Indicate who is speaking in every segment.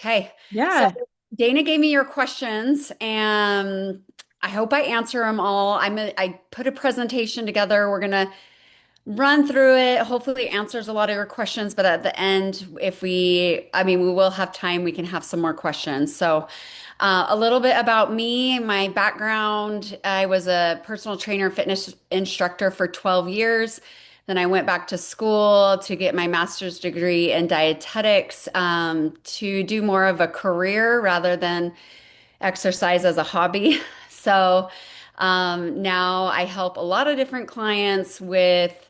Speaker 1: Okay. So
Speaker 2: Yeah,
Speaker 1: Dana gave me your questions and I hope I answer them all. I put a presentation together. We're gonna run through it. Hopefully it answers a lot of your questions, but at the end, we will have time, we can have some more questions. So a little bit about me, my background. I was a personal trainer, fitness instructor for 12 years. Then I went back to school to get my master's degree in dietetics, to do more of a career rather than exercise as a hobby. So now I help a lot of different clients with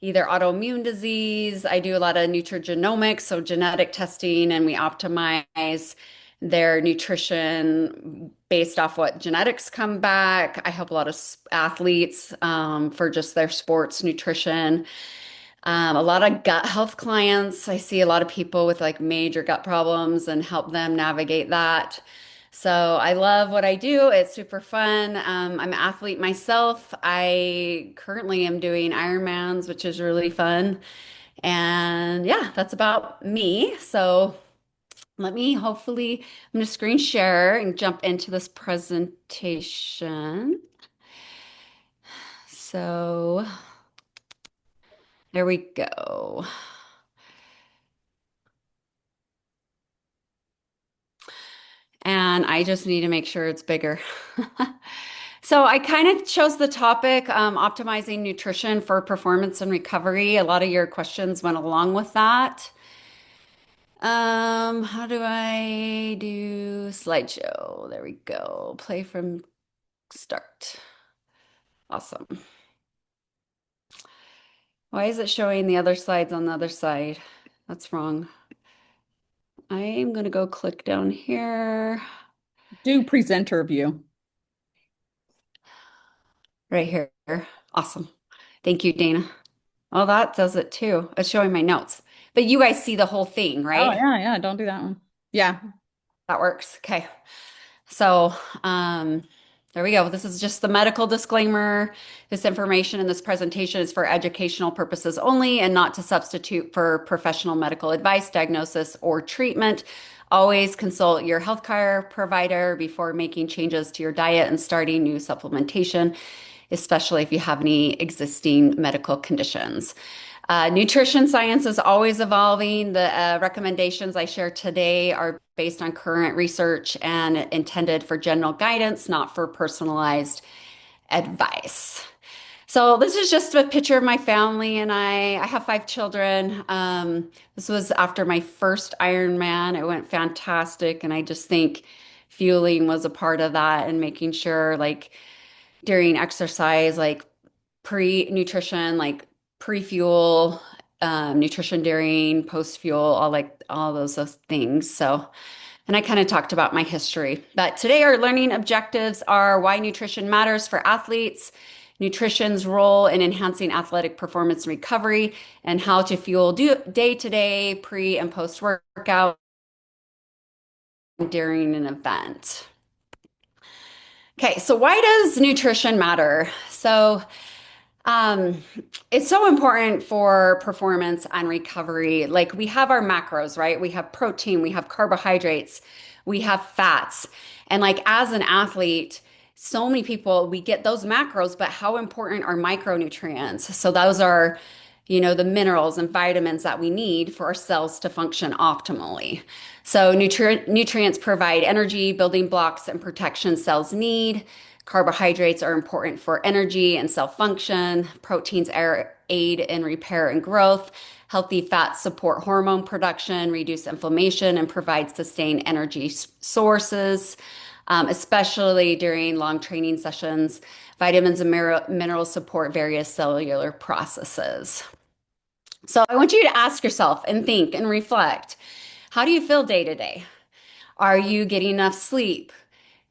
Speaker 1: either autoimmune disease. I do a lot of nutrigenomics, so genetic testing, and we optimize their nutrition based off what genetics come back. I help a lot of athletes for just their sports nutrition. A lot of gut health clients. I see a lot of people with like major gut problems and help them navigate that. So I love what I do. It's super fun. I'm an athlete myself. I currently am doing Ironmans, which is really fun. And yeah, that's about me. So hopefully, I'm going to screen share and jump into this presentation. So there we go. And I just need to make sure it's bigger. So I kind of chose the topic, optimizing nutrition for performance and recovery. A lot of your questions went along with that. How do I do slideshow? There we go. Play from start. Awesome. Why is it showing the other slides on the other side? That's wrong. I am going to go click down here,
Speaker 2: do presenter view.
Speaker 1: right here. Awesome. Thank you, Dana. Oh, that does it too. It's showing my notes. But you guys see the whole thing,
Speaker 2: Oh,
Speaker 1: right?
Speaker 2: yeah, yeah, don't do that one. Yeah.
Speaker 1: That works. Okay. So, um, there we go. This is just the medical disclaimer. This information in this presentation is for educational purposes only and not to substitute for professional medical advice, diagnosis, or treatment. Always consult your healthcare provider before making changes to your diet and starting new supplementation, especially if you have any existing medical conditions. Nutrition science is always evolving. The recommendations I share today are based on current research and intended for general guidance, not for personalized advice. So this is just a picture of my family and I. I have five children. This was after my first Ironman. It went fantastic, and I just think fueling was a part of that and making sure, like during exercise, like pre-nutrition, like pre-fuel, nutrition during, post-fuel, all those things. So, and I kind of talked about my history. But today our learning objectives are why nutrition matters for athletes, nutrition's role in enhancing athletic performance and recovery, and how to fuel day-to-day, pre and post-workout during an event. Okay, so why does nutrition matter? Um, it's so important for performance and recovery. Like we have our macros, right? We have protein, we have carbohydrates, we have fats. And like as an athlete, so many people, we get those macros, but how important are micronutrients? So those are, the minerals and vitamins that we need for our cells to function optimally. So nutrients provide energy, building blocks, and protection cells need. Carbohydrates are important for energy and cell function. Proteins aid in repair and growth. Healthy fats support hormone production, reduce inflammation, and provide sustained energy sources, especially during long training sessions. Vitamins and minerals support various cellular processes. So I want you to ask yourself and think and reflect. How do you feel day to day? Are you getting enough sleep?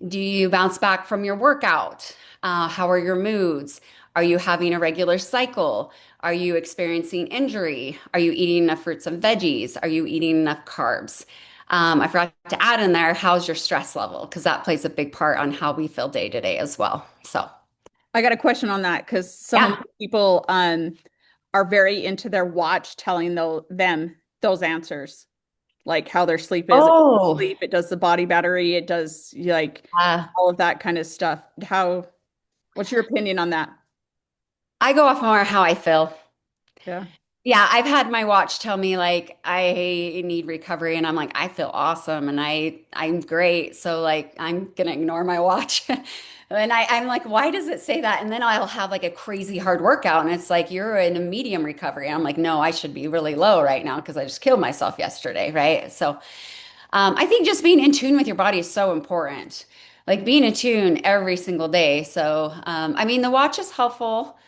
Speaker 1: Do you bounce back from your workout? How are your moods? Are you having a regular cycle? Are you experiencing injury? Are you eating enough fruits and veggies? Are you eating enough carbs? I forgot to add in there, how's your stress level? Because that plays a big part on how we feel day to day as well. So,
Speaker 2: I got a question on that because some of
Speaker 1: yeah.
Speaker 2: my people are very into their watch telling them those answers. like how their sleep is. It does
Speaker 1: Oh,
Speaker 2: sleep, it does the body battery, it does like
Speaker 1: uh,
Speaker 2: all of that kind of stuff. What's your opinion on that?
Speaker 1: I go off more how I feel.
Speaker 2: Yeah.
Speaker 1: Yeah, I've had my watch tell me like I need recovery and I'm like I feel awesome and I'm great. So like I'm gonna ignore my watch. And I'm like, why does it say that? And then I'll have like a crazy hard workout and it's like you're in a medium recovery. I'm like, no, I should be really low right now because I just killed myself yesterday, right? So I think just being in tune with your body is so important. Like being in tune every single day. So I mean the watch is helpful.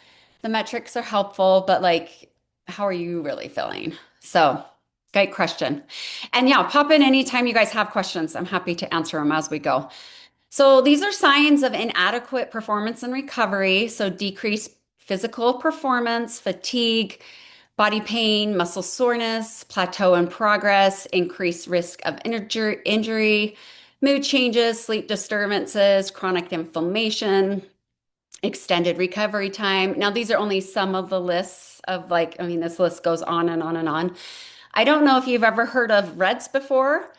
Speaker 1: The metrics are helpful, but like, how are you really feeling? So, great question. And yeah, pop in anytime you guys have questions. I'm happy to answer them as we go. So, these are signs of inadequate performance and recovery. So, decreased physical performance, fatigue, body pain, muscle soreness, plateau in progress, increased risk of injury, mood changes, sleep disturbances, chronic inflammation, extended recovery time. Now, these are only some of the lists of like, I mean, this list goes on and on and on. I don't know if you've ever heard of REDS before,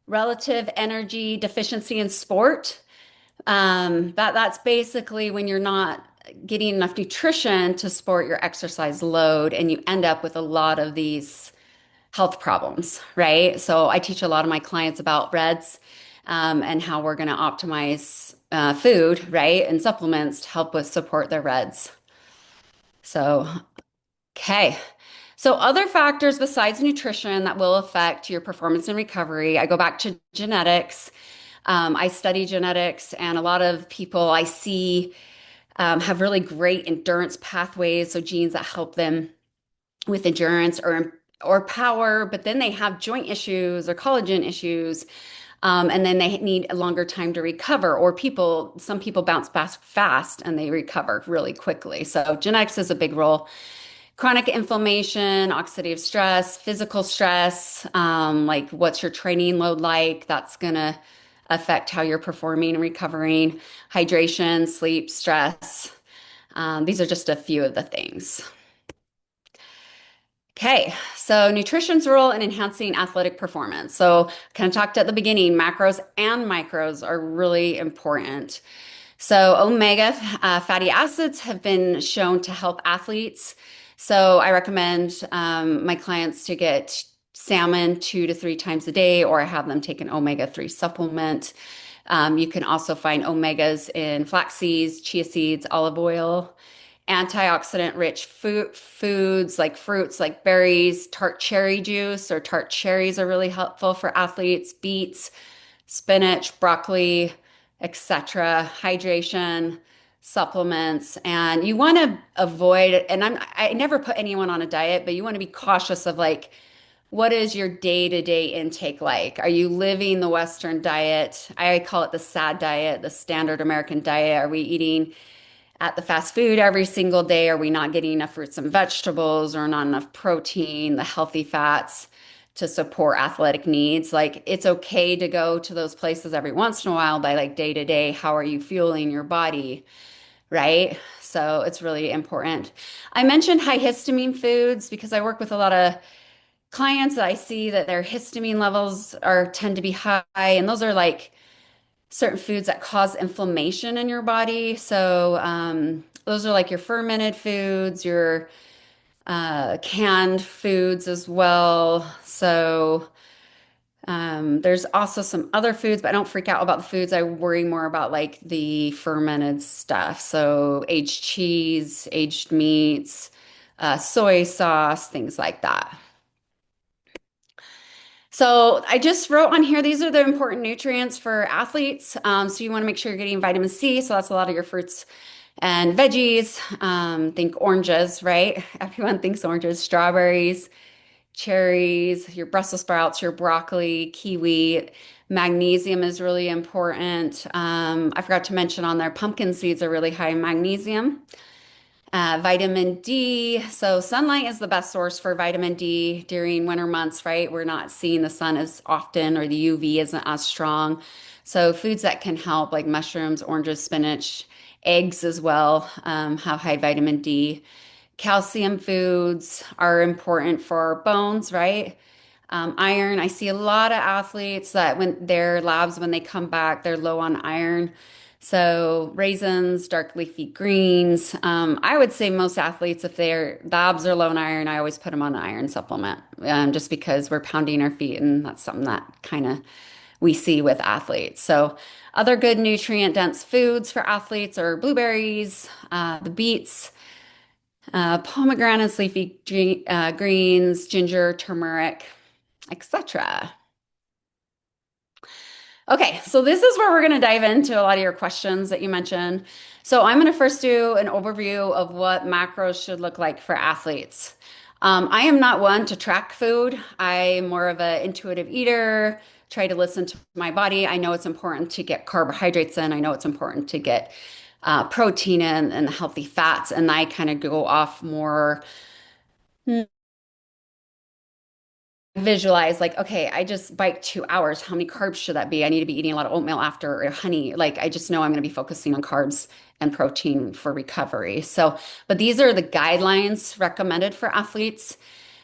Speaker 1: relative energy deficiency in sport. That's basically when you're not getting enough nutrition to support your exercise load, and you end up with a lot of these health problems, right? So I teach a lot of my clients about REDS and how we're going to optimize food, right, and supplements to help with support their REDS. So, okay. So other factors besides nutrition that will affect your performance and recovery, I go back to genetics. I study genetics, and a lot of people I see have really great endurance pathways, so genes that help them with endurance or power, but then they have joint issues or collagen issues, and then they need a longer time to recover. Or some people bounce back fast and they recover really quickly. So genetics is a big role. Chronic inflammation, oxidative stress, physical stress, like what's your training load like? That's gonna affect how you're performing and recovering. Hydration, sleep, stress. These are just a few of the things. Okay, so nutrition's role in enhancing athletic performance. So, kind of talked at the beginning, macros and micros are really important. So, omega fatty acids have been shown to help athletes. So, I recommend my clients to get salmon 2 to 3 times a day, or I have them take an omega-3 supplement. You can also find omegas in flax seeds, chia seeds, olive oil. Antioxidant rich foods like fruits like berries, tart cherry juice or tart cherries are really helpful for athletes, beets, spinach, broccoli, etc. Hydration, supplements, and you want to avoid, and I never put anyone on a diet, but you want to be cautious of like what is your day-to-day intake like? Are you living the Western diet? I call it the SAD diet, the standard American diet. Are we eating at the fast food every single day? Are we not getting enough fruits and vegetables or not enough protein, the healthy fats to support athletic needs? Like it's okay to go to those places every once in a while, by like day to day, how are you fueling your body? Right? So it's really important. I mentioned high histamine foods because I work with a lot of clients that I see that their histamine levels are tend to be high, and those are like certain foods that cause inflammation in your body. So those are like your fermented foods, your canned foods as well. So there's also some other foods, but I don't freak out about the foods. I worry more about like the fermented stuff. So aged cheese, aged meats, soy sauce, things like that. So I just wrote on here, these are the important nutrients for athletes. So you want to make sure you're getting vitamin C. So that's a lot of your fruits and veggies. Think oranges, right? Everyone thinks oranges, strawberries, cherries, your Brussels sprouts, your broccoli, kiwi. Magnesium is really important. I forgot to mention on there, pumpkin seeds are really high in magnesium. Vitamin D. So, sunlight is the best source for vitamin D during winter months, right? We're not seeing the sun as often, or the UV isn't as strong. So, foods that can help, like mushrooms, oranges, spinach, eggs as well, have high vitamin D. Calcium foods are important for our bones, right? Iron, I see a lot of athletes that when their labs, when they come back, they're low on iron. So raisins, dark leafy greens. I would say most athletes, if their labs are low in iron, I always put them on an iron supplement, just because we're pounding our feet, and that's something that kind of we see with athletes. So other good nutrient dense foods for athletes are blueberries, the beets, pomegranates, leafy greens, ginger, turmeric, etc. Okay, so this is where we're going to dive into a lot of your questions that you mentioned. So I'm going to first do an overview of what macros should look like for athletes. I am not one to track food. I'm more of an intuitive eater, try to listen to my body. I know it's important to get carbohydrates in. I know it's important to get protein in and healthy fats. And I kind of go off more visualize like, okay, I just bike 2 hours. How many carbs should that be? I need to be eating a lot of oatmeal after or honey. Like, I just know I'm going to be focusing on carbs and protein for recovery. So, but these are the guidelines recommended for athletes.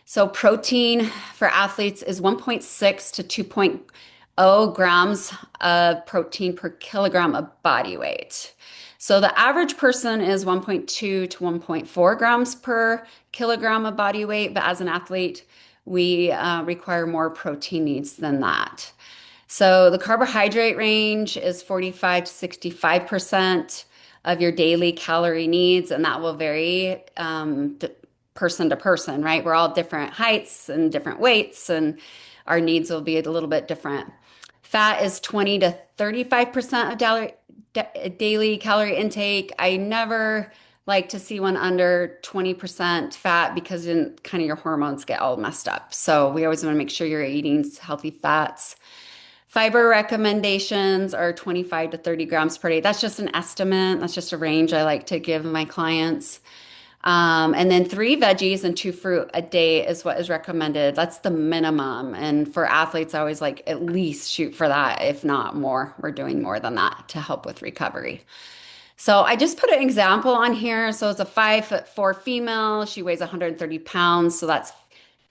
Speaker 1: So, protein for athletes is 1.6 to 2.0 grams of protein per kilogram of body weight. So, the average person is 1.2 to 1.4 grams per kilogram of body weight, but as an athlete, we require more protein needs than that. So the carbohydrate range is 45 to 65% of your daily calorie needs, and that will vary person to person, right? We're all different heights and different weights, and our needs will be a little bit different. Fat is 20 to 35% of daily calorie intake. I never like to see one under 20% fat because then kind of your hormones get all messed up. So we always want to make sure you're eating healthy fats. Fiber recommendations are 25 to 30 grams per day. That's just an estimate. That's just a range I like to give my clients. And then 3 veggies and 2 fruit a day is what is recommended. That's the minimum. And for athletes, I always like at least shoot for that, if not more. We're doing more than that to help with recovery. So I just put an example on here. So it's a 5'4" female. She weighs 130 pounds. So that's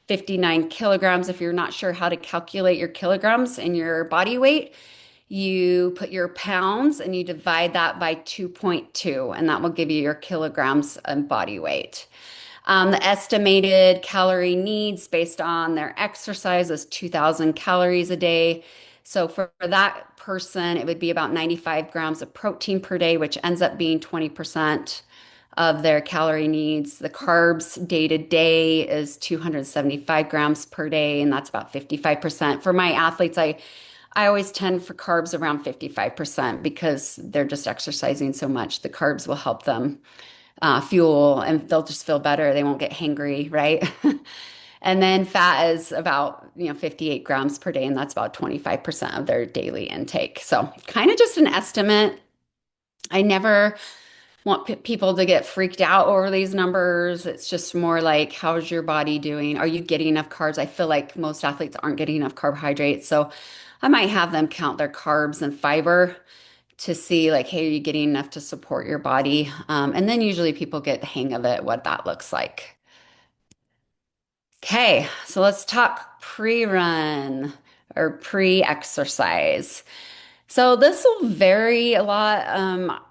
Speaker 1: 59 kilograms. If you're not sure how to calculate your kilograms and your body weight, you put your pounds and you divide that by 2.2, and that will give you your kilograms of body weight. The estimated calorie needs based on their exercise is 2,000 calories a day. So for that person, it would be about 95 grams of protein per day, which ends up being 20% of their calorie needs. The carbs day to day is 275 grams per day, and that's about 55%. For my athletes, I always tend for carbs around 55% because they're just exercising so much. The carbs will help them fuel and they'll just feel better. They won't get hangry, right? And then fat is about, 58 grams per day, and that's about 25% of their daily intake. So kind of just an estimate. I never want people to get freaked out over these numbers. It's just more like, how's your body doing? Are you getting enough carbs? I feel like most athletes aren't getting enough carbohydrates. So I might have them count their carbs and fiber to see like, hey, are you getting enough to support your body? And then usually people get the hang of it, what that looks like. Okay, so let's talk pre-run or pre-exercise. So this will vary a lot.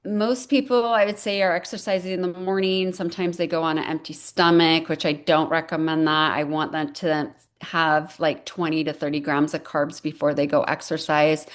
Speaker 1: Most people, I would say, are exercising in the morning. Sometimes they go on an empty stomach, which I don't recommend that. I want them to have like 20 to 30 grams of carbs before they go exercise.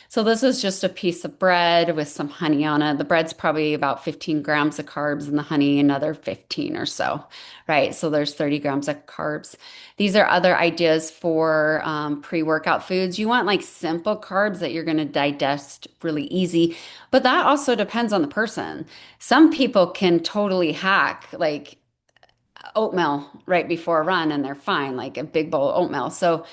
Speaker 1: So this is just a piece of bread with some honey on it. The bread's probably about 15 grams of carbs and the honey another 15 or so, right? So there's 30 grams of carbs. These are other ideas for pre-workout foods. You want like simple carbs that you're going to digest really easy, but that also depends on the person. Some people can totally hack like oatmeal right before a run and they're fine, like a big bowl of oatmeal. So,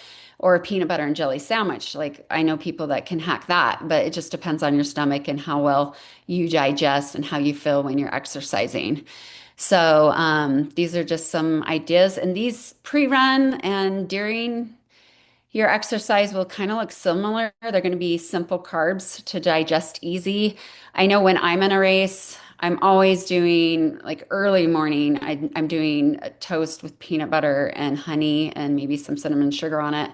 Speaker 1: or a peanut butter and jelly sandwich. Like I know people that can hack that, but it just depends on your stomach and how well you digest and how you feel when you're exercising. So, these are just some ideas, and these pre-run and during your exercise will kind of look similar. They're going to be simple carbs to digest easy. I know when I'm in a race, I'm always doing like early morning. I'm doing a toast with peanut butter and honey and maybe some cinnamon sugar on it.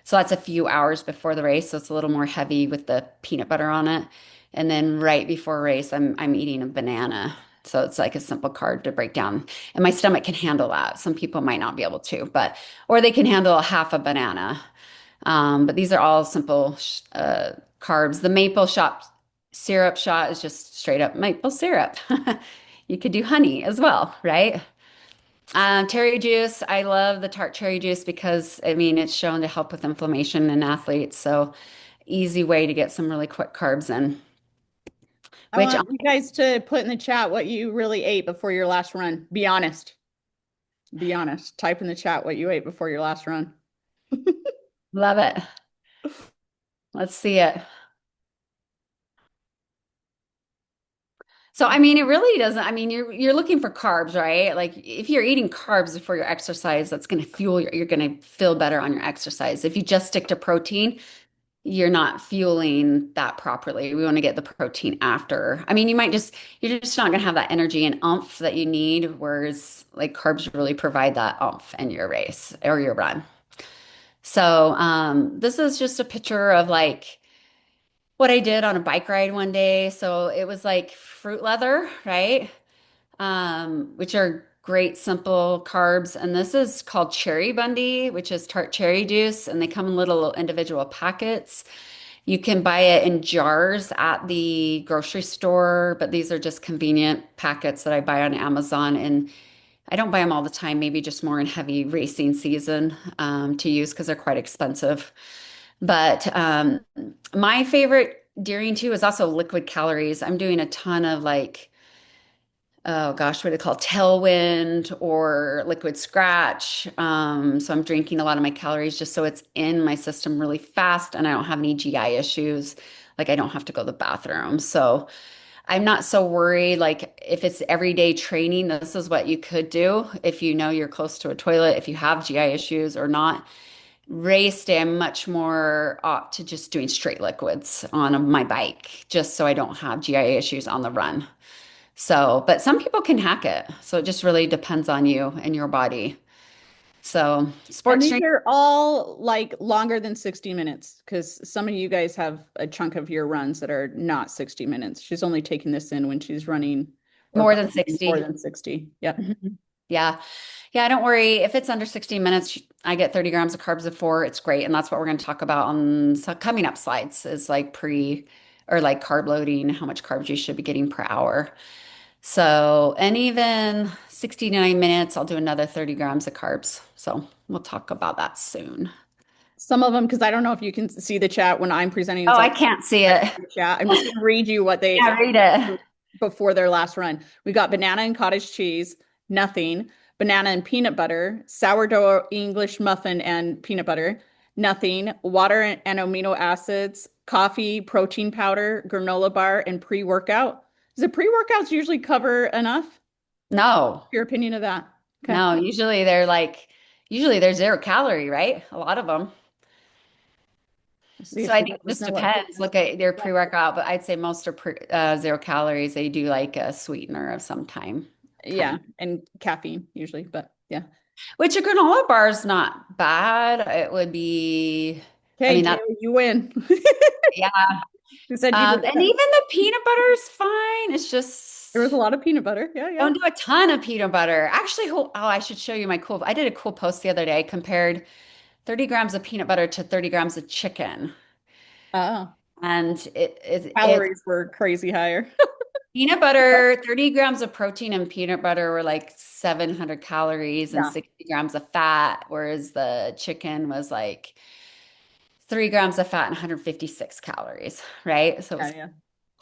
Speaker 1: So that's a few hours before the race. So it's a little more heavy with the peanut butter on it. And then right before race, I'm eating a banana. So it's like a simple carb to break down. And my stomach can handle that. Some people might not be able to, but or they can handle a half a banana. But these are all simple carbs. The maple shop syrup shot is just straight up maple syrup. You could do honey as well, right? Cherry juice. I love the tart cherry juice because I mean it's shown to help with inflammation in athletes. So easy way to get some really quick carbs in.
Speaker 2: I
Speaker 1: Which
Speaker 2: want you guys to put in the chat what you really ate before your last run. Be honest. Be honest. Type in the chat what you ate before your last run.
Speaker 1: love it. Let's see it. So I mean, it really doesn't. I mean, you're looking for carbs, right? Like if you're eating carbs before your exercise, that's going to fuel you're going to feel better on your exercise. If you just stick to protein, you're not fueling that properly. We want to get the protein after. I mean, you're just not going to have that energy and oomph that you need, whereas like carbs really provide that oomph in your race or your run. So, this is just a picture of like what I did on a bike ride one day. So it was like fruit leather, right? Which are great simple carbs. And this is called Cherry Bundy, which is tart cherry juice, and they come in little individual packets. You can buy it in jars at the grocery store, but these are just convenient packets that I buy on Amazon. And I don't buy them all the time, maybe just more in heavy racing season to use because they're quite expensive. But my favorite during too is also liquid calories. I'm doing a ton of like oh gosh, what do they call it? Tailwind or liquid scratch. So I'm drinking a lot of my calories just so it's in my system really fast and I don't have any GI issues. Like I don't have to go to the bathroom. So I'm not so worried. Like if it's everyday training, this is what you could do if you know you're close to a toilet, if you have GI issues or not. Race day, I'm much more opt to just doing straight liquids on my bike, just so I don't have GI issues on the run. So, but some people can hack it. So it just really depends on you and your body. So,
Speaker 2: And
Speaker 1: sports
Speaker 2: these
Speaker 1: drink
Speaker 2: are all like longer than 60 minutes because some of you guys have a chunk of your runs that are not 60 minutes. She's only taking this in when she's running or
Speaker 1: more than
Speaker 2: biking more
Speaker 1: 60.
Speaker 2: than 60. Yep.
Speaker 1: Mhm. Yeah. Yeah, don't worry. If it's under 60 minutes, I get 30 grams of carbs before. It's great. And that's what we're going to talk about on coming up slides is like pre or like carb loading, how much carbs you should be getting per hour. So, and even 69 minutes, I'll do another 30 grams of carbs. So we'll talk about that soon.
Speaker 2: Some of them, because I don't know if you can see the chat when I'm presenting,
Speaker 1: Oh,
Speaker 2: it's
Speaker 1: I
Speaker 2: all
Speaker 1: can't see
Speaker 2: text
Speaker 1: it.
Speaker 2: in the chat. I'm just going to read you what
Speaker 1: Yeah,
Speaker 2: they
Speaker 1: read it.
Speaker 2: before their last run. We got banana and cottage cheese, nothing. Banana and peanut butter, sourdough English muffin and peanut butter, nothing. Water and amino acids, coffee, protein powder, granola bar, and pre-workout. Does the pre-workouts usually cover enough?
Speaker 1: No,
Speaker 2: Your opinion of that? Okay.
Speaker 1: no. Usually they're 0 calorie, right? A lot of them.
Speaker 2: Let's see
Speaker 1: So
Speaker 2: if
Speaker 1: I
Speaker 2: she
Speaker 1: think
Speaker 2: lets
Speaker 1: it
Speaker 2: us
Speaker 1: just
Speaker 2: know what her
Speaker 1: depends. Look at their
Speaker 2: yeah.
Speaker 1: pre-workout, but I'd say most are 0 calories. They do like a sweetener of some
Speaker 2: Yeah,
Speaker 1: kind.
Speaker 2: and caffeine usually, but yeah.
Speaker 1: Which a granola bar is not bad. It would be, I
Speaker 2: Okay,
Speaker 1: mean,
Speaker 2: Jill,
Speaker 1: that,
Speaker 2: you win.
Speaker 1: yeah.
Speaker 2: Who said you did
Speaker 1: And
Speaker 2: that?
Speaker 1: even the peanut butter is fine. It's
Speaker 2: There was a
Speaker 1: just
Speaker 2: lot of peanut butter. Yeah, yeah.
Speaker 1: don't do a ton of peanut butter. Actually, I should show you my I did a cool post the other day. I compared 30 grams of peanut butter to 30 grams of chicken.
Speaker 2: Oh,
Speaker 1: And it's
Speaker 2: calories were crazy higher.
Speaker 1: peanut butter, 30 grams of protein in peanut butter were like 700 calories and
Speaker 2: Yeah,
Speaker 1: 60 grams of fat, whereas the chicken was like 3 grams of fat and 156 calories, right? So it
Speaker 2: yeah,
Speaker 1: was
Speaker 2: yeah,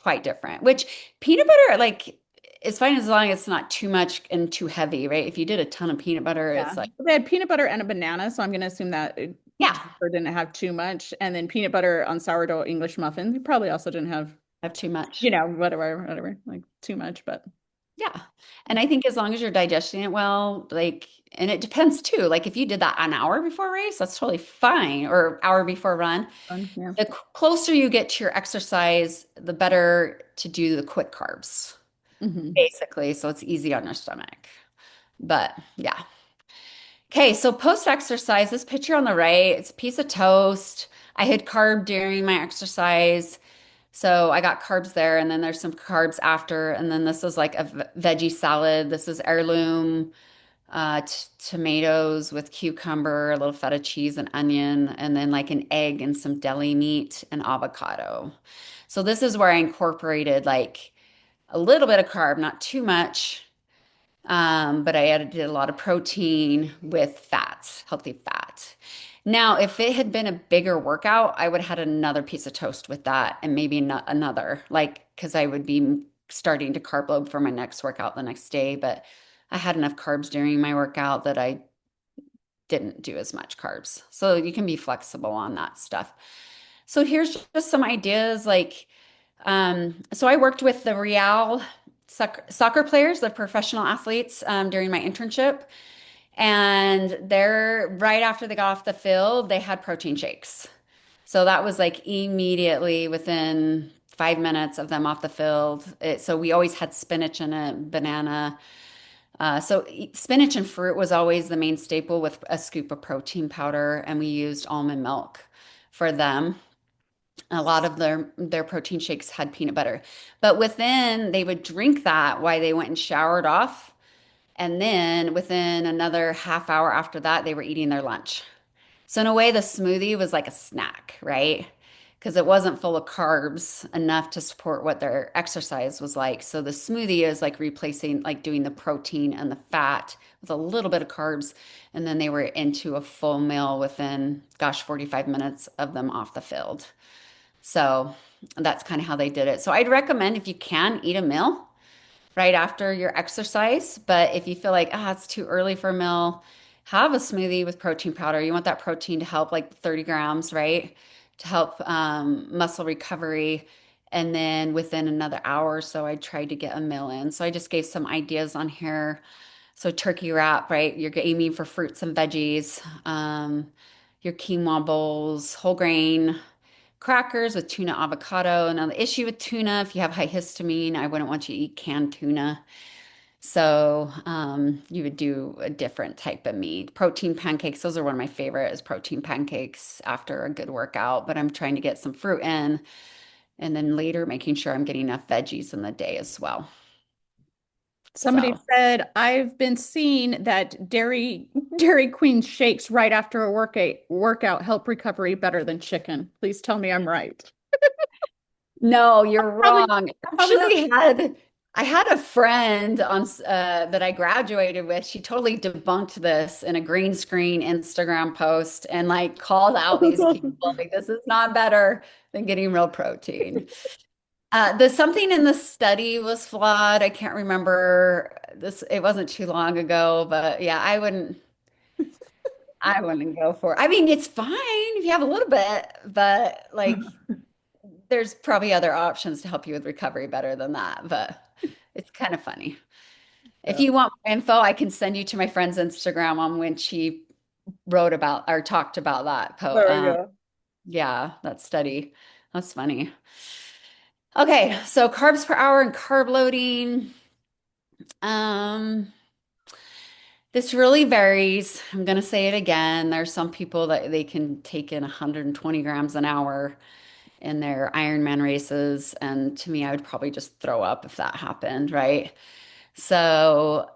Speaker 1: quite different, which peanut butter, like, it's fine as long as it's not too much and too heavy, right? If you did a ton of peanut butter,
Speaker 2: yeah.
Speaker 1: it's like,
Speaker 2: They had peanut butter and a banana, so I'm gonna assume that
Speaker 1: yeah,
Speaker 2: Jennifer didn't have too much. And then peanut butter on sourdough English muffin. They probably also didn't have,
Speaker 1: have too much.
Speaker 2: whatever, like too much, but
Speaker 1: Yeah. And I think as long as you're digesting it well, like, and it depends too. Like if you did that an hour before race, that's totally fine, or hour before run.
Speaker 2: yeah.
Speaker 1: The closer you get to your exercise, the better to do the quick carbs.
Speaker 2: Hmm.
Speaker 1: basically, so it's easy on your stomach. But yeah. Okay, so post-exercise, this picture on the right, it's a piece of toast. I had carb during my exercise. So I got carbs there, and then there's some carbs after. And then this is like a veggie salad. This is heirloom t tomatoes with cucumber, a little feta cheese and onion, and then like an egg and some deli meat and avocado. So this is where I incorporated like a little bit of carb, not too much, but I added a lot of protein with fats, healthy fat. Now, if it had been a bigger workout, I would have had another piece of toast with that and maybe another, like, because I would be starting to carb load for my next workout the next day. But I had enough carbs during my workout that I didn't do as much carbs. So you can be flexible on that stuff. So here's just some ideas like, so I worked with the Real soccer players, the professional athletes, during my internship. And they're right after they got off the field, they had protein shakes. So that was like immediately within 5 minutes of them off the field. So we always had spinach in it, banana. Spinach and fruit was always the main staple with a scoop of protein powder, and we used almond milk for them. A lot of their protein shakes had peanut butter, but within they would drink that while they went and showered off, and then within another half hour after that, they were eating their lunch. So in a way, the smoothie was like a snack, right? Because it wasn't full of carbs enough to support what their exercise was like. So the smoothie is like replacing, like doing the protein and the fat with a little bit of carbs. And then they were into a full meal within, gosh, 45 minutes of them off the field. So that's kind of how they did it. So I'd recommend if you can eat a meal right after your exercise. But if you feel like, it's too early for a meal, have a smoothie with protein powder. You want that protein to help like 30 grams, right? To help muscle recovery. And then within another hour or so, I tried to get a meal in. So I just gave some ideas on here. So turkey wrap, right? You're aiming for fruits and veggies, your quinoa bowls, whole grain crackers with tuna avocado. Now, the issue with tuna, if you have high histamine, I wouldn't want you to eat canned tuna. So you would do a different type of meat. Protein pancakes, those are one of my favorite is protein pancakes after a good workout, but I'm trying to get some fruit in and then later making sure I'm getting enough veggies in the day as well.
Speaker 2: Somebody
Speaker 1: So
Speaker 2: said I've been seeing that Dairy Queen shakes right after a workout help recovery better than chicken. Please tell me I'm right.
Speaker 1: no, you're
Speaker 2: Probably
Speaker 1: wrong.
Speaker 2: probably not.
Speaker 1: I had a friend on that I graduated with. She totally debunked this in a green screen Instagram post and like called out these people like this is not better than getting real protein. The something in the study was flawed. I can't remember this. It wasn't too long ago, but yeah, I wouldn't go for it. I mean, it's fine if you have a little bit, but like there's probably other options to help you with recovery better than that, but it's kind of funny. If
Speaker 2: Yeah,
Speaker 1: you want more info, I can send you to my friend's Instagram on when she wrote about or talked about that.
Speaker 2: there we go.
Speaker 1: Yeah, that study. That's funny. Okay, so carbs per hour and carb loading. Um, this really varies. I'm going to say it again. There's some people that they can take in 120 grams an hour in their Ironman races. And to me, I would probably just throw up if that happened, right? So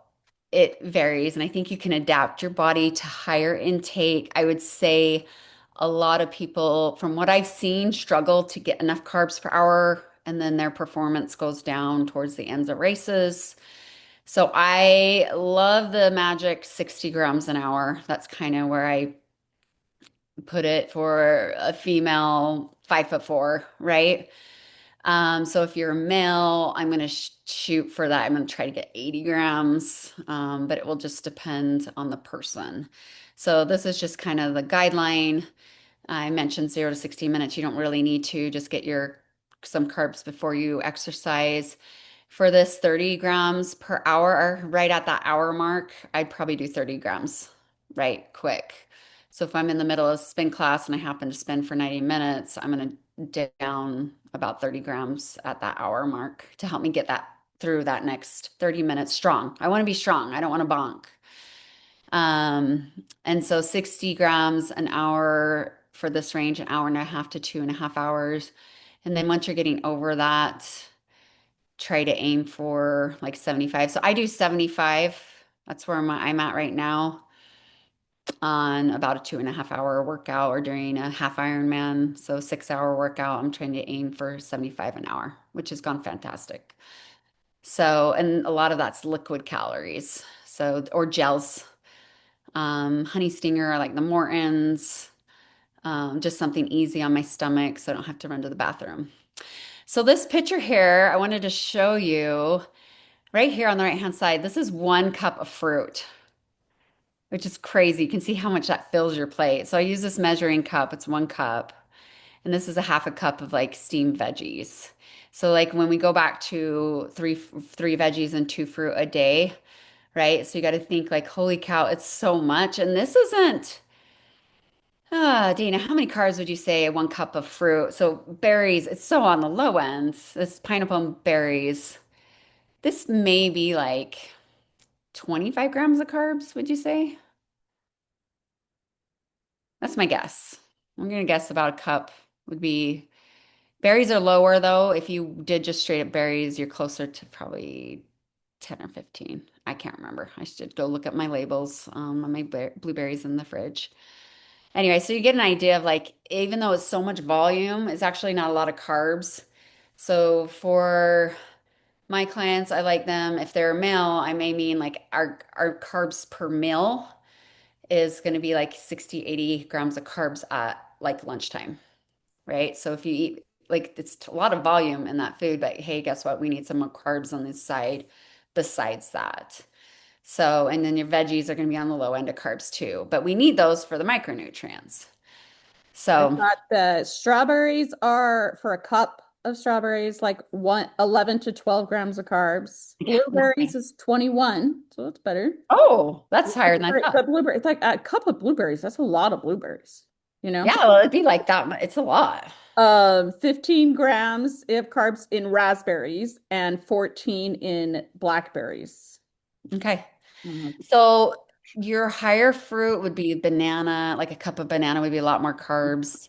Speaker 1: it varies. And I think you can adapt your body to higher intake. I would say a lot of people, from what I've seen, struggle to get enough carbs per hour. And then their performance goes down towards the ends of races. So I love the magic 60 grams an hour. That's kind of where I put it for a female 5'4", right? So if you're a male, I'm going to shoot for that. I'm going to try to get 80 grams, but it will just depend on the person. So this is just kind of the guideline. I mentioned 0 to 60 minutes. You don't really need to just get your some carbs before you exercise. For this 30 grams per hour, right at that hour mark, I'd probably do 30 grams, right? Quick. So if I'm in the middle of spin class and I happen to spin for 90 minutes, I'm going to dip down about 30 grams at that hour mark to help me get that through that next 30 minutes strong. I want to be strong. I don't want to bonk. Um, and so 60 grams an hour for this range, an hour and a half to 2.5 hours. And then once you're getting over that, try to aim for like 75. So I do 75. That's where I'm at right now on about a 2.5 hour workout or during a half Ironman. So 6 hour workout, I'm trying to aim for 75 an hour, which has gone fantastic. So, and a lot of that's liquid calories. So, or gels. Honey Stinger, I like the Mortons, just something easy on my stomach so I don't have to run to the bathroom. So this picture here, I wanted to show you right here on the right hand side. This is 1 cup of fruit, which is crazy. You can see how much that fills your plate. So I use this measuring cup. It's 1 cup. And this is a half a cup of like steamed veggies. So like when we go back to three veggies and 2 fruit a day, right? So you got to think like, holy cow, it's so much. And this isn't, Dana, how many carbs would you say 1 cup of fruit? So berries, it's so on the low end. This pineapple and berries, this may be like 25 grams of carbs, would you say? That's my guess. I'm gonna guess about a cup would be. Berries are lower though. If you did just straight up berries, you're closer to probably 10 or 15. I can't remember. I should go look at my labels on my blueberries in the fridge. Anyway, so you get an idea of like, even though it's so much volume, it's actually not a lot of carbs. So for my clients, I like them, if they're a male, I may mean like our carbs per meal is going to be like 60, 80 grams of carbs at like lunchtime, right? So if you eat like it's a lot of volume in that food, but hey, guess what? We need some more carbs on this side besides that. So, and then your veggies are going to be on the low end of carbs too, but we need those for the micronutrients.
Speaker 2: I've
Speaker 1: So,
Speaker 2: got the strawberries are for a cup of strawberries, like 11 to 12 grams of carbs. Blueberries
Speaker 1: nothing.
Speaker 2: is 21, so that's better.
Speaker 1: Oh, that's higher than I thought.
Speaker 2: But blueberry, it's like a cup of blueberries. That's a lot of blueberries, you know?
Speaker 1: Yeah, well, it'd be like that. It's a lot.
Speaker 2: 15 grams of carbs in raspberries and 14 in blackberries.
Speaker 1: Okay.
Speaker 2: Mhm.
Speaker 1: So your higher fruit would be banana, like a cup of banana would be a lot more carbs.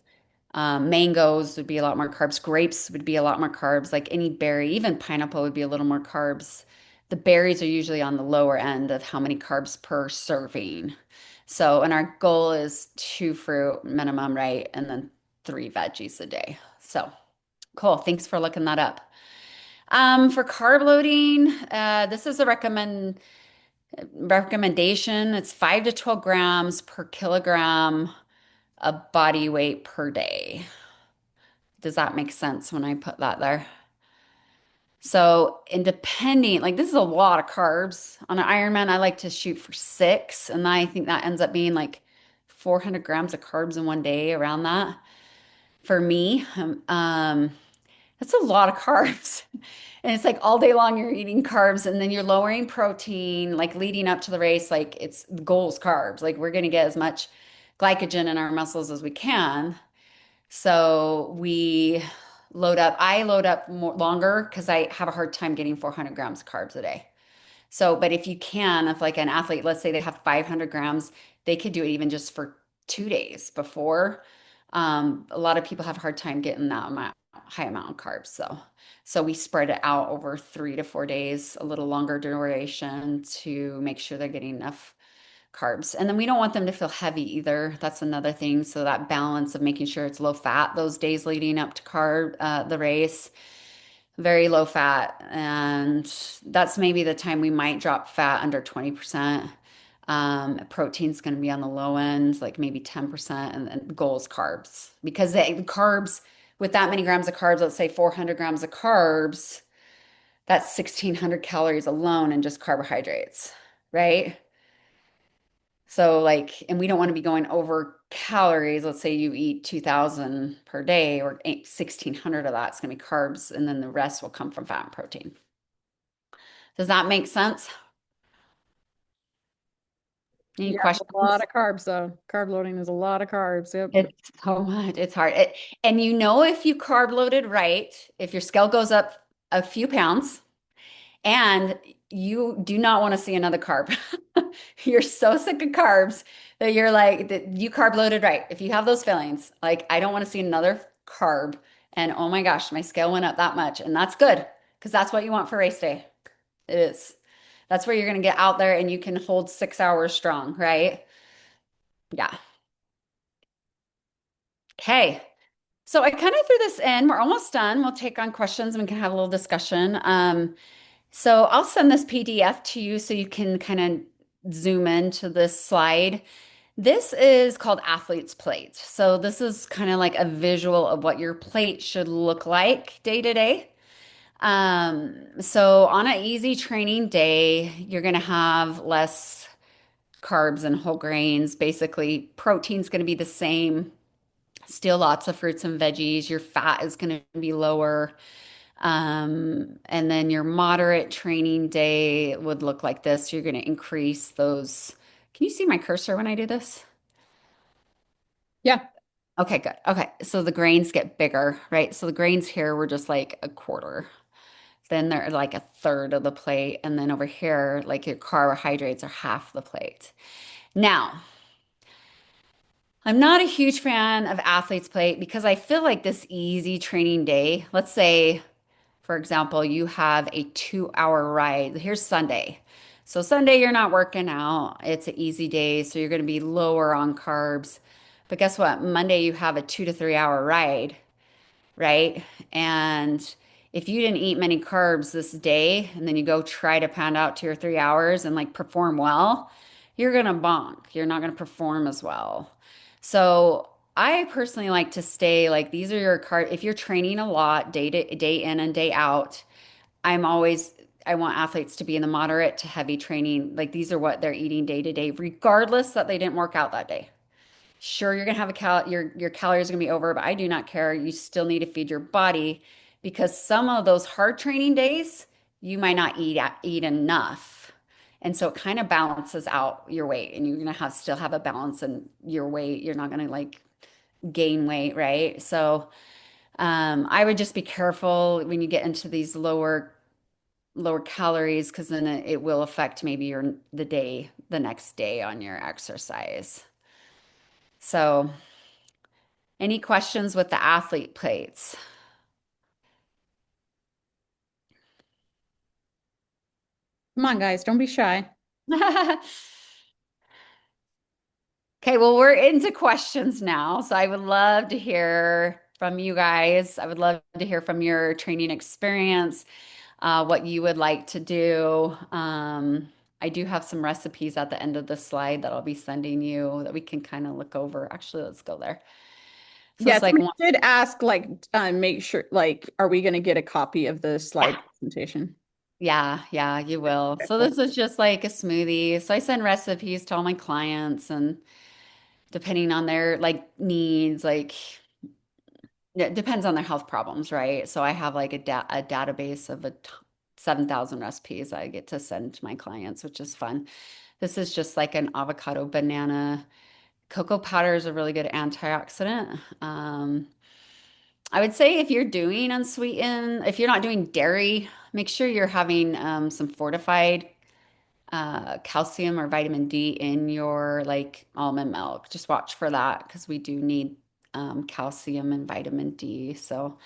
Speaker 1: Mangoes would be a lot more carbs. Grapes would be a lot more carbs. Like any berry, even pineapple would be a little more carbs. The berries are usually on the lower end of how many carbs per serving. So, and our goal is 2 fruit minimum, right? And then 3 veggies a day. So cool. Thanks for looking that up. For carb loading, this is a recommendation. It's 5 to 12 grams per kilogram of body weight per day. Does that make sense when I put that there? So, and depending, like this is a lot of carbs. On an Ironman, I like to shoot for 6, and I think that ends up being like 400 grams of carbs in one day, around that for me. That's a lot of carbs. And it's like all day long you're eating carbs and then you're lowering protein, like leading up to the race, like it's the goal is carbs. Like we're going to get as much glycogen in our muscles as we can. So we load up. I load up more longer because I have a hard time getting 400 grams of carbs a day. So, but if you can, if like an athlete, let's say they have 500 grams, they could do it even just for 2 days before. A lot of people have a hard time getting that high amount of carbs. So we spread it out over 3 to 4 days, a little longer duration to make sure they're getting enough carbs. And then we don't want them to feel heavy either. That's another thing. So that balance of making sure it's low fat those days leading up to the race, very low fat. And that's maybe the time we might drop fat under 20%. Protein's going to be on the low end, like maybe 10%, and then goal is carbs because the carbs with that many grams of carbs, let's say 400 grams of carbs, that's 1,600 calories alone in just carbohydrates, right? So like, and we don't want to be going over calories. Let's say you eat 2,000 per day or 1,600 of that's going to be carbs, and then the rest will come from fat and protein. Does that make sense? Any
Speaker 2: Yeah, it's a lot
Speaker 1: questions?
Speaker 2: of carbs though. Carb loading is a lot of carbs. Yep.
Speaker 1: It's so much. It's hard. And you know, if you carb loaded right, if your scale goes up a few pounds And you do not want to see another carb. You're so sick of carbs that you're like, that you carb loaded right. If you have those feelings, like, I don't want to see another carb. And oh my gosh, my scale went up that much. And that's good because that's what you want for race day. It is. That's where you're going to get out there and you can hold 6 hours strong, right? Yeah. Okay. So I kind of threw this in. We're almost done. We'll take on questions and we can have a little discussion. So I'll send this PDF to you so you can kind of zoom into this slide. This is called Athlete's Plate. So this is kind of like a visual of what your plate should look like day to day. So on an easy training day, you're going to have less carbs and whole grains. Basically, protein's going to be the same. Still lots of fruits and veggies. Your fat is going to be lower. And then your moderate training day would look like this. You're going to increase those. Can you see my cursor when I do this?
Speaker 2: Yeah.
Speaker 1: Okay, good. Okay, so the grains get bigger, right? So the grains here were just like a quarter. Then they're like a third of the plate. And then over here, like your carbohydrates are half the plate. Now, I'm not a huge fan of athlete's plate because I feel like this easy training day, let's say, for example, you have a 2 hour ride. Here's Sunday. So Sunday, you're not working out. It's an easy day. So you're going to be lower on carbs. But guess what? Monday, you have a 2 to 3 hour ride, right? And if you didn't eat many carbs this day and then you go try to pound out 2 or 3 hours and like perform well, you're gonna bonk. You're not gonna perform as well. So I personally like to stay like these are your carb. If you're training a lot day in and day out, I'm always I want athletes to be in the moderate to heavy training. Like these are what they're eating day to day, regardless that they didn't work out that day. Sure, you're gonna have your calories are gonna be over, but I do not care. You still need to feed your body because some of those hard training days you might not eat enough. And so it kind of balances out your weight and you're gonna have still have a balance in your weight. You're not gonna like gain weight, right? So I would just be careful when you get into these lower calories because then it will affect maybe the next day on your exercise. So any questions with the athlete plates?
Speaker 2: Come on, guys, don't be shy.
Speaker 1: Okay, well, we're into questions now. So I would love to hear from you guys. I would love to hear from your training experience, what you would like to do. I do have some recipes at the end of the slide that I'll be sending you that we can kind of look over. Actually, let's go there. So
Speaker 2: Yeah,
Speaker 1: it's like
Speaker 2: somebody
Speaker 1: one,
Speaker 2: did ask, like, make sure, like, are we going to get a copy of the
Speaker 1: yeah,
Speaker 2: slide presentation?
Speaker 1: yeah, you will. So this is just like a smoothie. So I send recipes to all my clients and depending on their like needs, like it depends on their health problems, right? So I have like a database of 7,000 recipes I get to send to my clients, which is fun. This is just like an avocado banana. Cocoa powder is a really good antioxidant. I would say if you're doing unsweetened, if you're not doing dairy, make sure you're having some fortified calcium or vitamin D in your like almond milk. Just watch for that because we do need calcium and vitamin D. So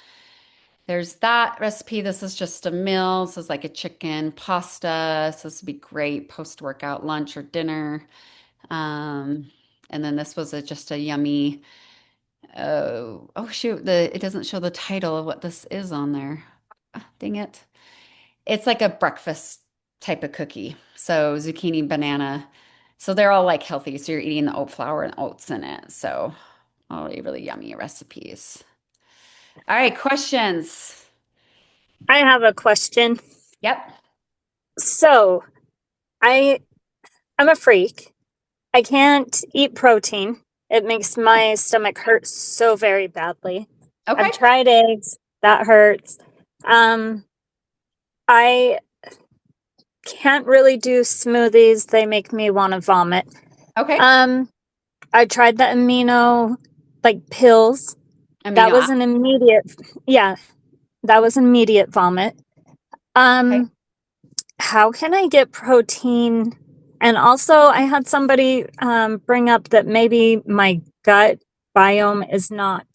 Speaker 1: there's that recipe. This is just a meal. This is like a chicken pasta. So this would be great post-workout lunch or dinner. Um, and then this was just a yummy. Oh shoot! The it doesn't show the title of what this is on there. Ah, dang it! It's like a breakfast type of cookie. So zucchini, banana. So they're all like healthy. So you're eating the oat flour and oats in it. So all really yummy recipes. All right, questions.
Speaker 3: I have a question.
Speaker 1: Yep.
Speaker 3: So, I I'm a freak. I can't eat protein. It makes my stomach hurt so very badly. I've
Speaker 1: Okay.
Speaker 3: tried eggs, that hurts. Um, I can't really do smoothies. They make me want to vomit.
Speaker 1: Okay.
Speaker 3: Um, I tried the amino like pills. That
Speaker 1: Amino
Speaker 3: was
Speaker 1: acid.
Speaker 3: an immediate, yeah, that was immediate vomit.
Speaker 1: Okay.
Speaker 3: Um, how can I get protein? And also, I had somebody bring up that maybe my gut biome is not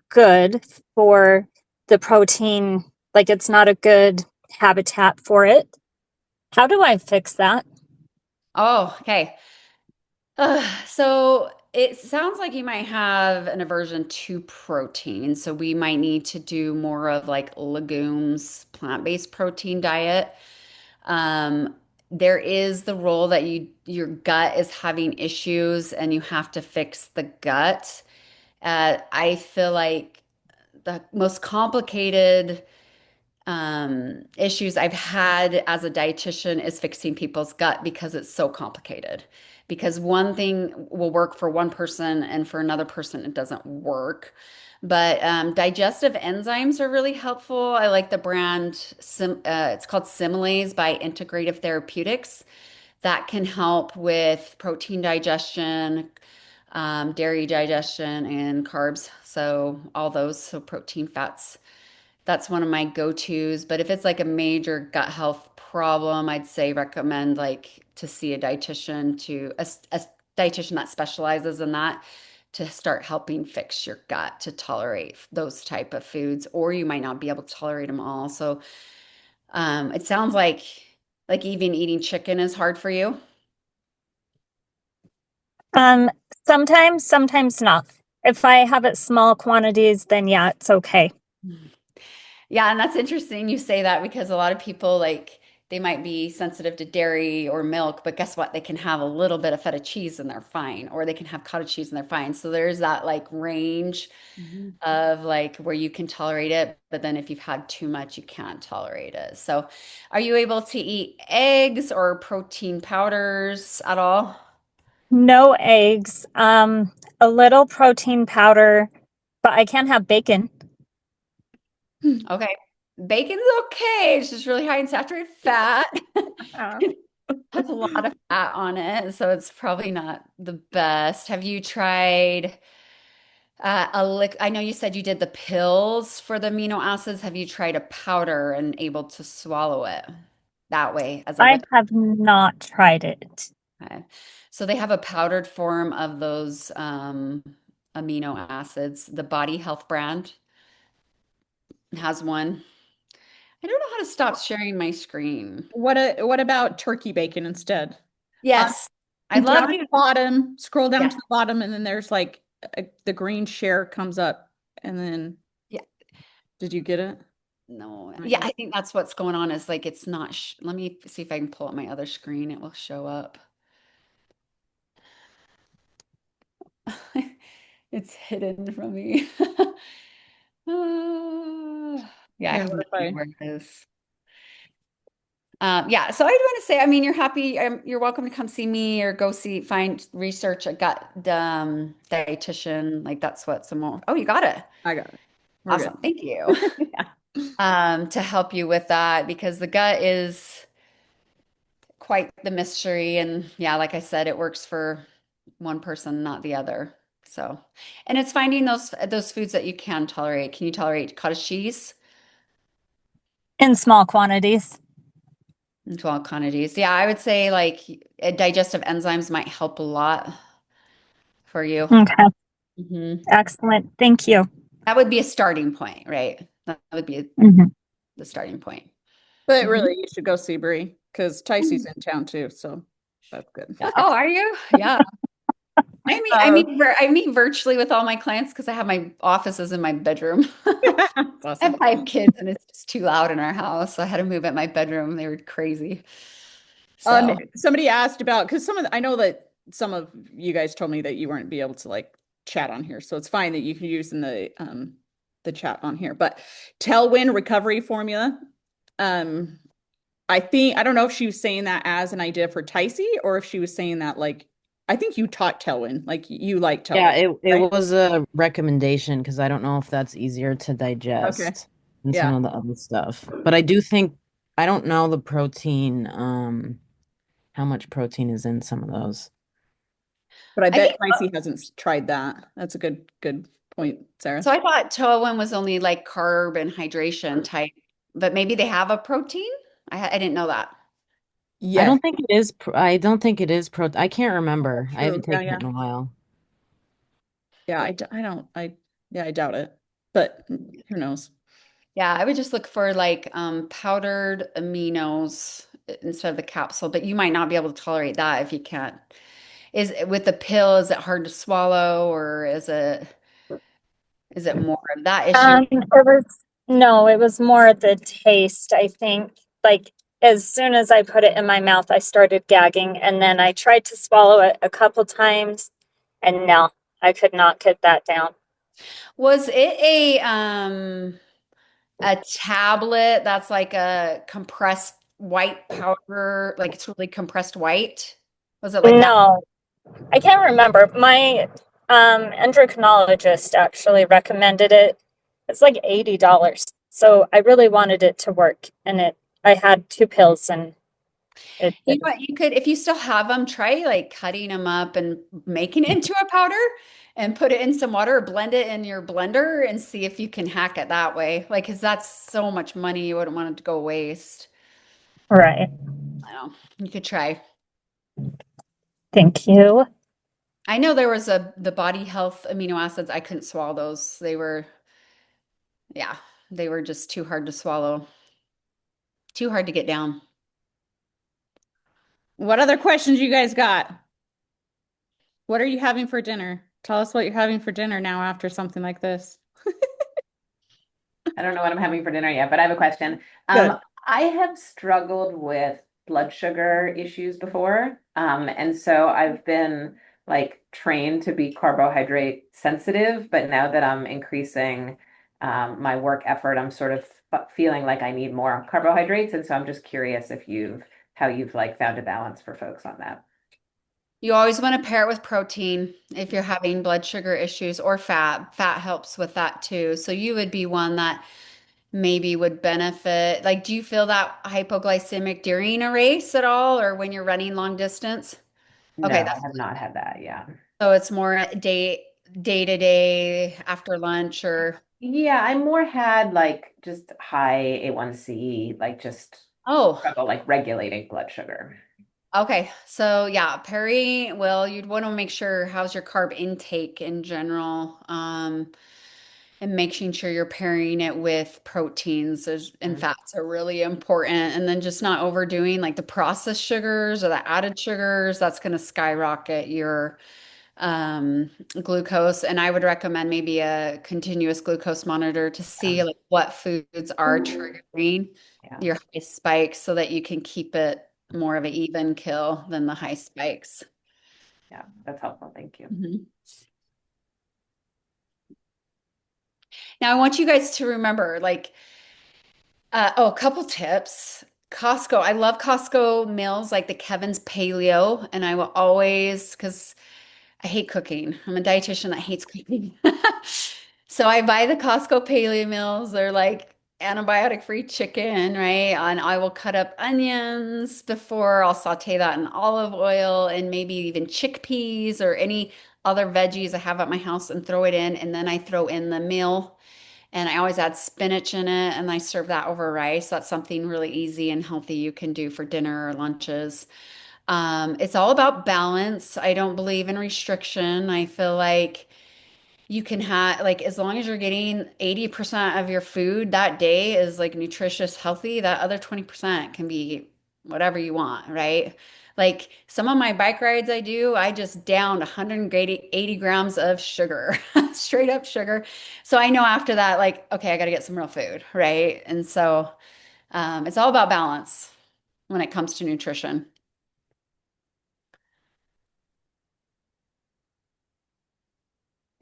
Speaker 3: good for the protein, like it's not a good habitat for it. How do I fix that?
Speaker 1: Oh, okay. So it sounds like you might have an aversion to protein. So we might need to do more of like legumes, plant-based protein diet. Um, there is the role that your gut is having issues and you have to fix the gut. I feel like the most complicated issues I've had as a dietitian is fixing people's gut because it's so complicated. Because one thing will work for one person and for another person it doesn't work. But digestive enzymes are really helpful. I like the brand, it's called Similase by Integrative Therapeutics. That can help with protein digestion, dairy digestion, and carbs. So all those, so protein, fats, that's one of my go-tos. But if it's like a major gut health problem, I'd say recommend like to see a dietitian a dietitian that specializes in that to start helping fix your gut to tolerate those type of foods, or you might not be able to tolerate them all. So it sounds like even eating chicken is hard for you.
Speaker 3: Um, sometimes, sometimes not. If I have it small quantities, then yeah, it's okay.
Speaker 1: Yeah, and that's interesting you say that because a lot of people like they might be sensitive to dairy or milk, but guess what? They can have a little bit of feta cheese and they're fine, or they can have cottage cheese and they're fine. So there's that like range
Speaker 2: Mhm.
Speaker 1: of like where you can tolerate it, but then if you've had too much, you can't tolerate it. So are you able to eat eggs or protein powders at all?
Speaker 3: No eggs, a little protein powder, but I can't have bacon.
Speaker 1: Okay. Bacon's okay. It's just really high in saturated fat.
Speaker 2: Yeah.
Speaker 1: Has a lot of fat on it, so it's probably not the best. Have you tried I know you said you did the pills for the amino acids. Have you tried a powder and able to swallow it that way as a
Speaker 3: I
Speaker 1: liquid?
Speaker 3: have not tried it.
Speaker 1: Okay. So they have a powdered form of those amino acids. The Body Health brand has one. I don't know how to stop sharing my screen.
Speaker 2: What about turkey bacon instead? Um,
Speaker 1: Yes, I love
Speaker 2: Down at
Speaker 1: you.
Speaker 2: the bottom, scroll down
Speaker 1: Yeah,
Speaker 2: to the bottom, and then there's like the green share comes up, and then
Speaker 1: yeah.
Speaker 2: did you get it?
Speaker 1: No,
Speaker 2: Not
Speaker 1: yeah,
Speaker 2: yet.
Speaker 1: I think that's what's going on is like it's not sh let me see if I can pull up my other screen. It will show up. It's hidden from me. Yeah, I
Speaker 2: Yeah,
Speaker 1: have
Speaker 2: what
Speaker 1: no
Speaker 2: if
Speaker 1: idea
Speaker 2: I?
Speaker 1: where it is. Yeah, so I want to say, I mean, you're happy, you're welcome to come see me or go see, find research a gut dietitian. Like that's what some more. Oh, you got it.
Speaker 2: I got it. We're good.
Speaker 1: Awesome. Thank you.
Speaker 2: Yeah.
Speaker 1: To help you with that because the gut is quite the mystery. And yeah, like I said, it works for one person, not the other. So, and it's finding those foods that you can tolerate. Can you tolerate cottage cheese
Speaker 3: In small quantities.
Speaker 1: in small quantities? Yeah, I would say like digestive enzymes might help a lot for you.
Speaker 3: Okay,
Speaker 1: Hmm.
Speaker 3: excellent. Thank you.
Speaker 1: That would be a starting point, right? That would be
Speaker 3: Mhm.
Speaker 1: the starting point.
Speaker 2: But
Speaker 1: Hmm.
Speaker 2: really, you should go see Bree because Ticey's in town too, so that's good.
Speaker 1: Yeah. Oh, are you? Yeah.
Speaker 2: Uh,
Speaker 1: I meet virtually with all my clients because I have my offices in my bedroom.
Speaker 2: that's
Speaker 1: I have
Speaker 2: awesome.
Speaker 1: 5 kids and it's just too loud in our house. So I had to move at my bedroom. They were crazy. So,
Speaker 2: Somebody asked about because I know that some of you guys told me that you weren't be able to like chat on here, so it's fine that you can use in the chat on here. But Tailwind recovery formula, um, I don't know if she was saying that as an idea for Ticey or if she was saying that like I think you taught Tailwind, like you like
Speaker 4: Yeah,
Speaker 2: Tailwind,
Speaker 4: it
Speaker 2: right?
Speaker 4: was a recommendation because I don't know if that's easier to
Speaker 2: Okay.
Speaker 4: digest than some
Speaker 2: Yeah.
Speaker 4: of the other stuff. But I do think I don't know the protein, how much protein is in some of those.
Speaker 2: But I
Speaker 1: I
Speaker 2: bet
Speaker 1: think
Speaker 2: Ticey hasn't tried that. That's a good point, Sarah.
Speaker 1: so. I thought Toa was only like carb and hydration type, but maybe they have a protein. I didn't know that.
Speaker 2: Yes,
Speaker 4: I don't think it is pro I can't remember. I haven't
Speaker 2: true. Yeah,
Speaker 4: taken it
Speaker 2: yeah.
Speaker 4: in a while.
Speaker 2: Yeah, I don't yeah, I doubt it. But who knows?
Speaker 1: Yeah, I would just look for like powdered aminos instead of the capsule, but you might not be able to tolerate that if you can't. Is with the pill, is it hard to swallow or is it more of that issue?
Speaker 3: It was no, it was more the taste, I think. Like as soon as I put it in my mouth, I started gagging, and then I tried to swallow it a couple times, and no, I could not get that down.
Speaker 1: Was it a tablet that's like a compressed white powder, like it's really compressed white? Was it like that?
Speaker 3: No, I can't remember. My endocrinologist actually recommended it. It's like $80. So I really wanted it to work, and it I had two pills and it
Speaker 1: You know
Speaker 3: didn't.
Speaker 1: what? You could, if you still have them, try like cutting them up and making it into a powder and put it in some water or blend it in your blender and see if you can hack it that way. Like, because that's so much money you wouldn't want it to go waste.
Speaker 3: Right.
Speaker 1: I don't know. You could try.
Speaker 3: Thank you.
Speaker 1: I know there was the body health amino acids. I couldn't swallow those. Yeah, they were just too hard to swallow, too hard to get down.
Speaker 2: What other questions you guys got? What are you having for dinner? Tell us what you're having for dinner now after something like this.
Speaker 5: I don't know what I'm having for dinner yet, but I have a question.
Speaker 2: Good.
Speaker 5: I have struggled with blood sugar issues before. And so I've been like trained to be carbohydrate sensitive, but now that I'm increasing my work effort, I'm sort of feeling like I need more carbohydrates. And so I'm just curious if how you've like found a balance for folks on that.
Speaker 1: You always want to pair it with protein if you're having blood sugar issues or fat. Fat helps with that too. So you would be one that maybe would benefit. Like, do you feel that hypoglycemic during a race at all or when you're running long distance?
Speaker 5: No,
Speaker 1: Okay,
Speaker 5: I have not had that. Yeah.
Speaker 1: so it's more day to day after lunch or
Speaker 5: Yeah, I more had like just high A1C, like just
Speaker 1: oh,
Speaker 5: struggle like regulating blood sugar.
Speaker 1: okay. So yeah, well, you'd want to make sure how's your carb intake in general. And making sure you're pairing it with proteins and
Speaker 5: Mhm.
Speaker 1: fats are really important. And then just not overdoing like the processed sugars or the added sugars. That's going to skyrocket your glucose. And I would recommend maybe a continuous glucose monitor to see
Speaker 5: Um,
Speaker 1: like what foods are triggering
Speaker 5: yeah,
Speaker 1: your high spikes so that you can keep it more of an even kill than the high spikes.
Speaker 5: yeah, that's helpful. Thank you.
Speaker 1: Mhm. Now, I want you guys to remember, like, a couple tips. Costco. I love Costco meals like the Kevin's Paleo, and I will always, because I hate cooking. I'm a dietitian that hates cooking. So I buy the Costco Paleo meals. They're like antibiotic-free chicken, right? And I will cut up onions before I'll saute that in olive oil and maybe even chickpeas or any other veggies I have at my house and throw it in. And then I throw in the meal. And I always add spinach in it and I serve that over rice. That's something really easy and healthy you can do for dinner or lunches. It's all about balance. I don't believe in restriction. I feel like you can have, like, as long as you're getting 80% of your food that day is like nutritious, healthy, that other 20% can be whatever you want, right? Like some of my bike rides I do, I just downed 180 grams of sugar, straight up sugar. So I know after that, like, okay, I got to get some real food, right? And so it's all about balance when it comes to nutrition.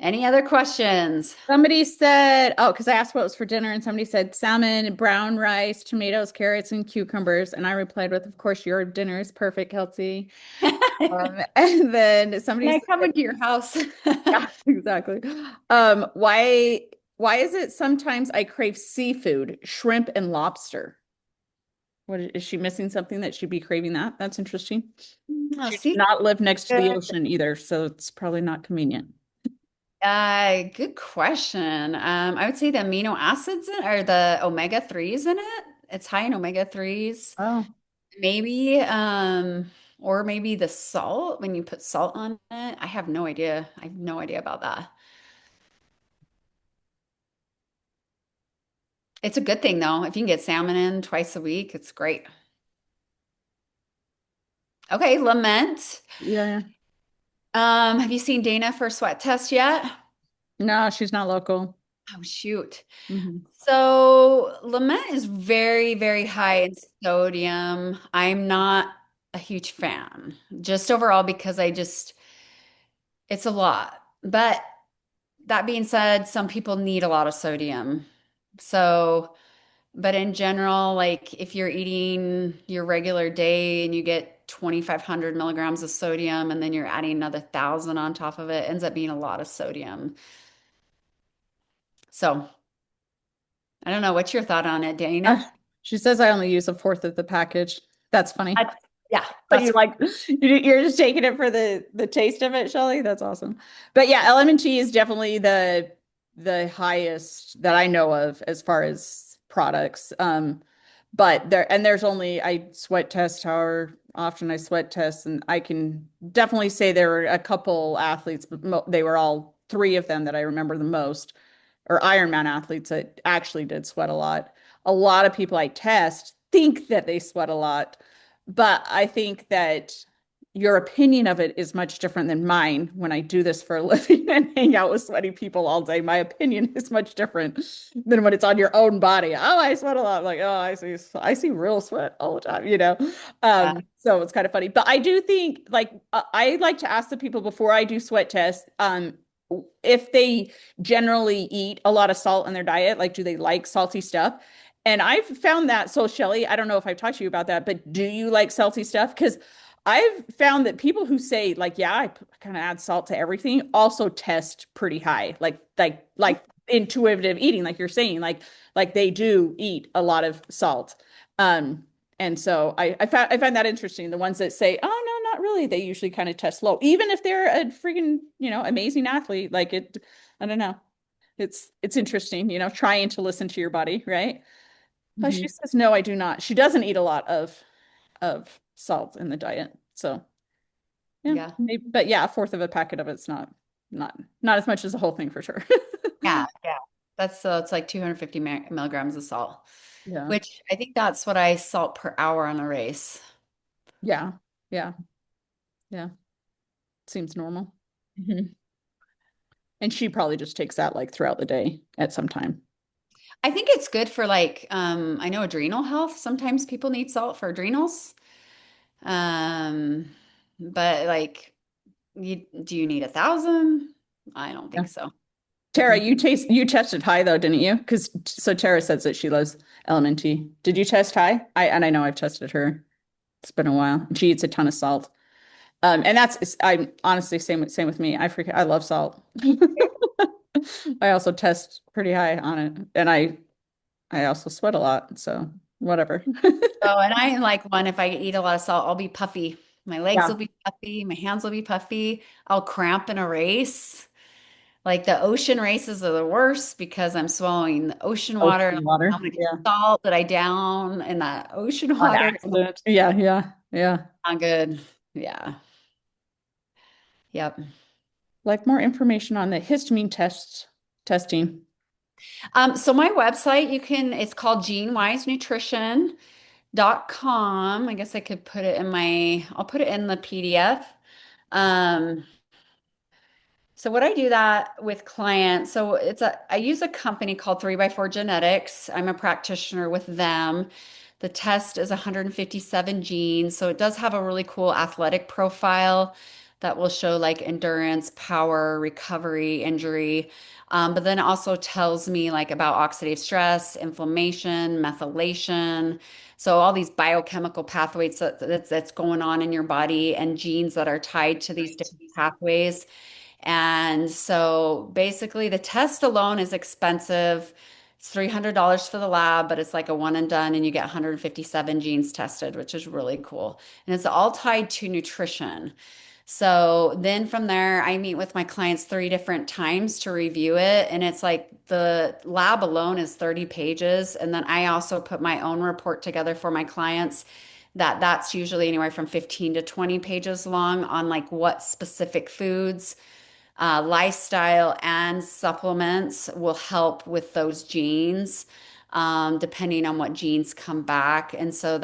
Speaker 1: Any other questions?
Speaker 2: Somebody said, oh, because I asked what was for dinner, and somebody said salmon, brown rice, tomatoes, carrots, and cucumbers. And I replied with, of course, your dinner is perfect, Kelsey. And then
Speaker 1: Can
Speaker 2: somebody
Speaker 1: I come
Speaker 2: said,
Speaker 1: into your house?
Speaker 2: yeah, exactly. Why is it sometimes I crave seafood, shrimp and lobster? What is she missing something that she'd be craving that? That's interesting.
Speaker 1: Oh,
Speaker 2: She does not live next to the ocean either, so it's probably not convenient.
Speaker 1: Good question. I would say the amino acids or the omega 3s in it. It's high in omega 3s.
Speaker 2: Oh.
Speaker 1: maybe, or maybe the salt when you put salt on it. I have no idea. I have no idea about that. It's a good thing though. If you can get salmon in twice a week, it's great. Okay, lament.
Speaker 2: Yeah, yeah.
Speaker 1: Have you seen Dana for a sweat test yet?
Speaker 2: No, she's not local.
Speaker 1: Oh, shoot.
Speaker 2: Hmm.
Speaker 1: So lament is very, very high in sodium. I'm not a huge fan, just overall because it's a lot. But that being said, some people need a lot of sodium. So, but in general, like if you're eating your regular day and you get 2,500 milligrams of sodium and then you're adding another 1,000 on top of it, ends up being a lot of sodium. So I don't know. What's your thought on it,
Speaker 2: Uh,
Speaker 1: Dana?
Speaker 2: she says I only use a fourth of the package. That's funny.
Speaker 1: That's- yeah,
Speaker 2: But you
Speaker 1: that's
Speaker 2: like you're just taking it for the taste of it, Shelley. That's awesome. But yeah, LMNT is definitely the highest that I know of as far as products. But there's only I sweat test however often I sweat test, and I can definitely say there were a couple athletes, but they were all three of them that I remember the most, or Ironman athletes that actually did sweat a lot. A lot of people I test think that they sweat a lot, but I think that your opinion of it is much different than mine when I do this for a living and hang out with sweaty people all day. My opinion is much different than when it's on your own body. Oh, I sweat a lot. I'm like, oh, I see real sweat all the time.
Speaker 1: yeah.
Speaker 2: So it's kind of funny. But I do think like I like to ask the people before I do sweat tests, if they generally eat a lot of salt in their diet, like do they like salty stuff? And I've found that. So, Shelly, I don't know if I've talked to you about that, but do you like salty stuff? Because I've found that people who say, like, yeah, I kind of add salt to everything also test pretty high, like intuitive eating, like you're saying, like they do eat a lot of salt. Um, and so I find that interesting. The ones that say, oh no, not really, they usually kind of test low, even if they're a freaking, amazing athlete. Like it, I don't know. It's interesting, trying to listen to your body, right? But she
Speaker 1: Mhm.
Speaker 2: says, no, I do not. She doesn't eat a lot of salt in the diet. So yeah,
Speaker 1: Yeah.
Speaker 2: maybe, but yeah, a fourth of a packet of it's not as much as the whole thing for sure.
Speaker 1: Yeah. Yeah. That's so it's like 250 milligrams of salt,
Speaker 2: Yeah.
Speaker 1: which I think that's what I salt per hour on a race.
Speaker 2: Yeah. Yeah. Yeah. Seems normal.
Speaker 1: Mhm.
Speaker 2: And she probably just takes that like throughout the day at some time.
Speaker 1: I think it's good for like I know adrenal health. Sometimes people need salt for adrenals. Um, but like do you need 1,000? I don't
Speaker 2: Yeah.
Speaker 1: think so.
Speaker 2: Tara, you tested high though, didn't you? Because so Tara says that she loves LMNT. Did you test high? I know I've tested her. It's been a while. She eats a ton of salt. And I honestly same with me. I love salt. I also test pretty high on it, and I also sweat a lot, so whatever.
Speaker 1: Oh, and I like one, if I eat a lot of salt, I'll be puffy. My legs will
Speaker 2: Yeah.
Speaker 1: be puffy, my hands will be puffy. I'll cramp in a race. Like the ocean races are the worst because I'm swallowing the ocean water. And
Speaker 2: Ocean water.
Speaker 1: how much
Speaker 2: Yeah.
Speaker 1: salt that I down in that ocean
Speaker 2: On
Speaker 1: water?
Speaker 2: accident. Yeah, yeah, yeah.
Speaker 1: Not good. Yeah. Yep.
Speaker 2: Like more information on the histamine testing.
Speaker 1: So my website, it's called GeneWiseNutrition.com. I guess I could I'll put it in the PDF. Um, So what I do that with clients, I use a company called 3x4 Genetics. I'm a practitioner with them. The test is 157 genes, so it does have a really cool athletic profile that will show like endurance, power, recovery, injury. But then it also tells me like about oxidative stress, inflammation, methylation. So all these biochemical pathways that's going on in your body and genes that are tied to these different pathways. And so basically, the test alone is expensive. It's $300 for the lab, but it's like a one and done, and you get 157 genes tested, which is really cool. And it's all tied to nutrition. So then from there, I meet with my clients 3 different times to review it. And it's like the lab alone is 30 pages. And then I also put my own report together for my clients that's usually anywhere from 15 to 20 pages long on like what specific foods, lifestyle and supplements will help with those genes, depending on what genes come back. And so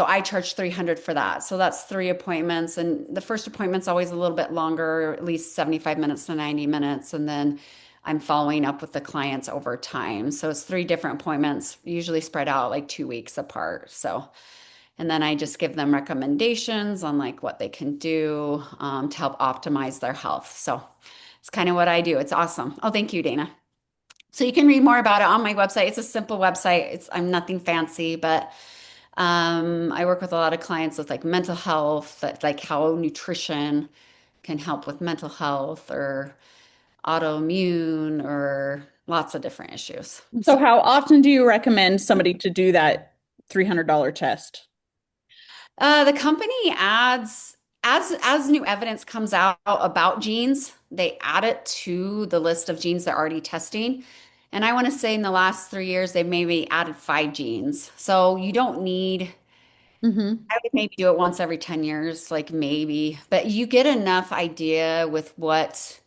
Speaker 1: I charge 300 for that. So that's 3 appointments. And the first appointment's always a little bit longer, at least 75 minutes to 90 minutes. And then I'm following up with the clients over time. So it's 3 different appointments, usually spread out like 2 weeks apart. So, and then I just give them recommendations on like what they can do to help optimize their health. So it's kind of what I do. It's awesome. Oh, thank you, Dana. So you can read more about it on my website. It's a simple website. I'm nothing fancy, but I work with a lot of clients with like mental health, that like how nutrition can help with mental health or autoimmune or lots of different issues.
Speaker 2: So
Speaker 1: So
Speaker 2: how often do you recommend somebody to do that $300 test?
Speaker 1: the company adds as new evidence comes out about genes, they add it to the list of genes they're already testing. And I want to say in the last 3 years, they've maybe added 5 genes. So you don't need,
Speaker 2: Mm-hmm.
Speaker 1: I would maybe do it once every 10 years, like maybe, but you get enough idea with what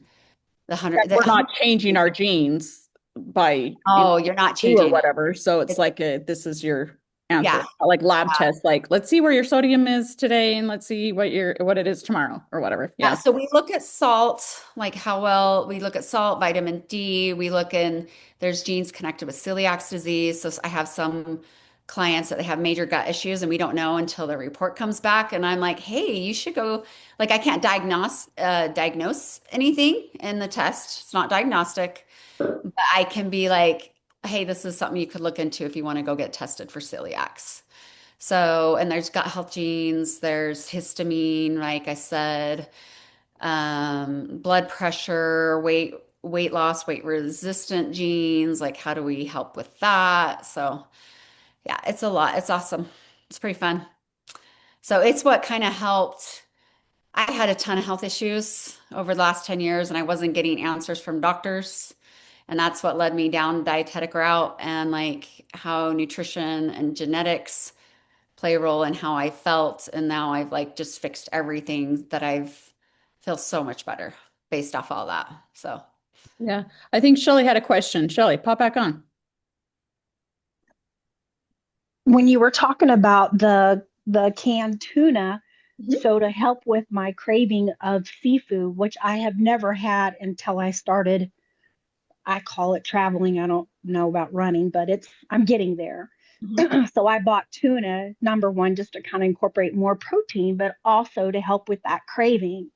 Speaker 2: That
Speaker 1: the
Speaker 2: we're
Speaker 1: 100,
Speaker 2: not changing our genes by
Speaker 1: oh, you're not
Speaker 2: do or
Speaker 1: changing it.
Speaker 2: whatever. So it's
Speaker 1: It's,
Speaker 2: like this is your answer.
Speaker 1: yeah.
Speaker 2: Like lab test, like let's see where your sodium is today and let's see what it is tomorrow or whatever.
Speaker 1: Yeah,
Speaker 2: Yeah.
Speaker 1: so we look at salt, like how well we look at salt, vitamin D. We look in, there's genes connected with celiac disease. So I have some clients that they have major gut issues and we don't know until the report comes back. And I'm like, hey, you should go, like I can't diagnose anything in the test. It's not diagnostic, but I can be like, hey, this is something you could look into if you want to go get tested for celiacs. So, and there's gut health genes, there's histamine, like I said, blood pressure, weight loss, weight resistant genes, like how do we help with that? So yeah, it's a lot. It's awesome. It's pretty fun. So it's what kind of helped. I had a ton of health issues over the last 10 years and I wasn't getting answers from doctors. And that's what led me down the dietetic route and like how nutrition and genetics play a role in how I felt. And now I've like just fixed everything that I've feel so much better based off all that. So
Speaker 2: Yeah. I think Shelly had a question. Shelly, pop back on.
Speaker 6: When you were talking about the canned tuna,
Speaker 1: Mhm.
Speaker 6: so to help with my craving of seafood, which I have never had until I started, I call it traveling. I don't know about running, but I'm getting there.
Speaker 1: Mhm.
Speaker 6: So I bought tuna, number one, just to kind of incorporate more protein, but also to help with that craving.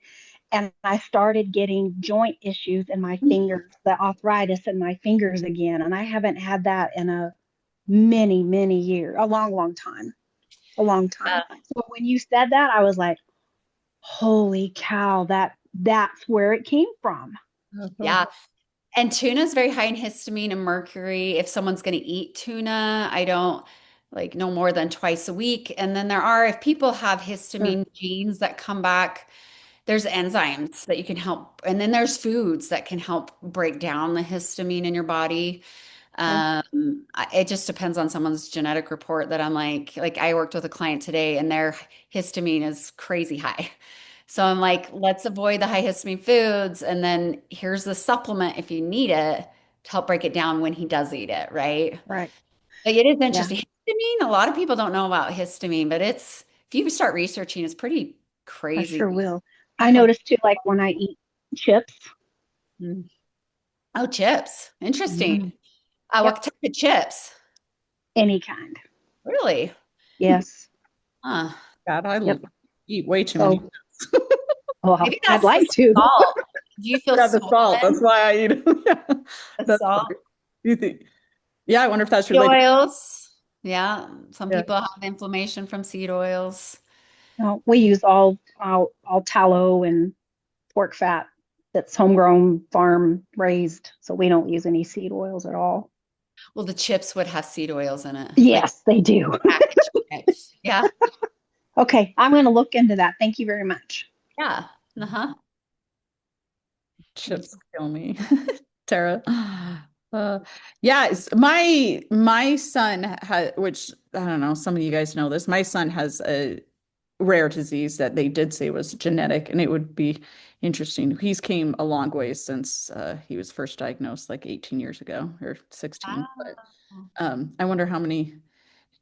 Speaker 6: And I started getting joint issues in my fingers, the arthritis in my fingers again. And I haven't had that in a many years, a long time, a long
Speaker 1: Uh,
Speaker 6: time. So when you said that, I was like, holy cow, that's where it came from.
Speaker 2: Oh, cool.
Speaker 1: yeah. And tuna is very high in histamine and mercury. If someone's going to eat tuna, I don't like no more than twice a week. And then if people have
Speaker 6: Sure.
Speaker 1: histamine genes that come back, there's enzymes that you can help. And then there's foods that can help break down the histamine in your body.
Speaker 6: Okay.
Speaker 1: It just depends on someone's genetic report that I'm like I worked with a client today and their histamine is crazy high. So I'm like, let's avoid the high histamine foods. And then here's the supplement if you need it to help break it down when he does eat it, right?
Speaker 6: Right.
Speaker 1: Like it is
Speaker 6: Yeah,
Speaker 1: interesting. Histamine, a lot of people don't know about histamine, but if you start researching, it's pretty
Speaker 6: I
Speaker 1: crazy.
Speaker 6: sure will. I
Speaker 1: How,
Speaker 6: noticed too, like when I eat chips.
Speaker 1: Mm. Oh, chips.
Speaker 6: Mhm.
Speaker 1: Interesting.
Speaker 6: Yep.
Speaker 1: What type of chips?
Speaker 6: Any kind.
Speaker 1: Really?
Speaker 6: Yes.
Speaker 1: Huh.
Speaker 2: God,
Speaker 6: Yep.
Speaker 2: eat way too many.
Speaker 6: So, well,
Speaker 1: Maybe
Speaker 6: I'd
Speaker 1: that's the
Speaker 6: like to.
Speaker 1: salt. Do you feel
Speaker 2: Yeah, the salt. That's
Speaker 1: swollen?
Speaker 2: why I eat them. Yeah.
Speaker 1: The
Speaker 2: That's
Speaker 1: salt?
Speaker 2: funny. You think? Yeah, I wonder if that's
Speaker 1: Seed
Speaker 2: related.
Speaker 1: oils. Yeah. Some
Speaker 2: Yeah.
Speaker 1: people have inflammation from seed oils.
Speaker 6: No, we use all tallow and pork fat that's homegrown, farm raised, so we don't use any seed oils at all.
Speaker 1: Well, the chips would have seed oils in it, like
Speaker 6: Yes, they do.
Speaker 1: packaged chips. Yeah.
Speaker 6: Okay, I'm going to look into that. Thank you very much.
Speaker 1: Yeah. Uh-huh.
Speaker 2: Chips kill me. Tara. Uh, yeah, my son had, which I don't know, some of you guys know this. My son has a rare disease that they did say was genetic, and it would be interesting. He's came a long way since he was first diagnosed like 18 years ago or 16. But
Speaker 1: Wow.
Speaker 2: I wonder how many.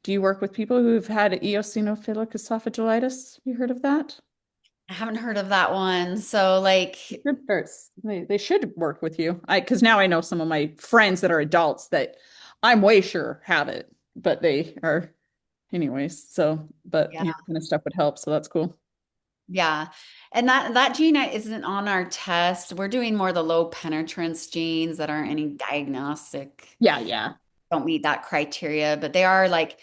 Speaker 2: Do you work with people who've had eosinophilic esophagitis? You heard of that?
Speaker 1: I haven't heard of that one. So like,
Speaker 2: Good first. They should work with you. Because now I know some of my friends that are adults that I'm way sure have it, but they are anyways. So, but
Speaker 1: yeah,
Speaker 2: yeah, kind of stuff would help. So that's cool.
Speaker 1: yeah. And that gene isn't on our test. We're doing more the low penetrance genes that aren't any diagnostic,
Speaker 2: Yeah, yeah.
Speaker 1: don't meet that criteria, but they are like,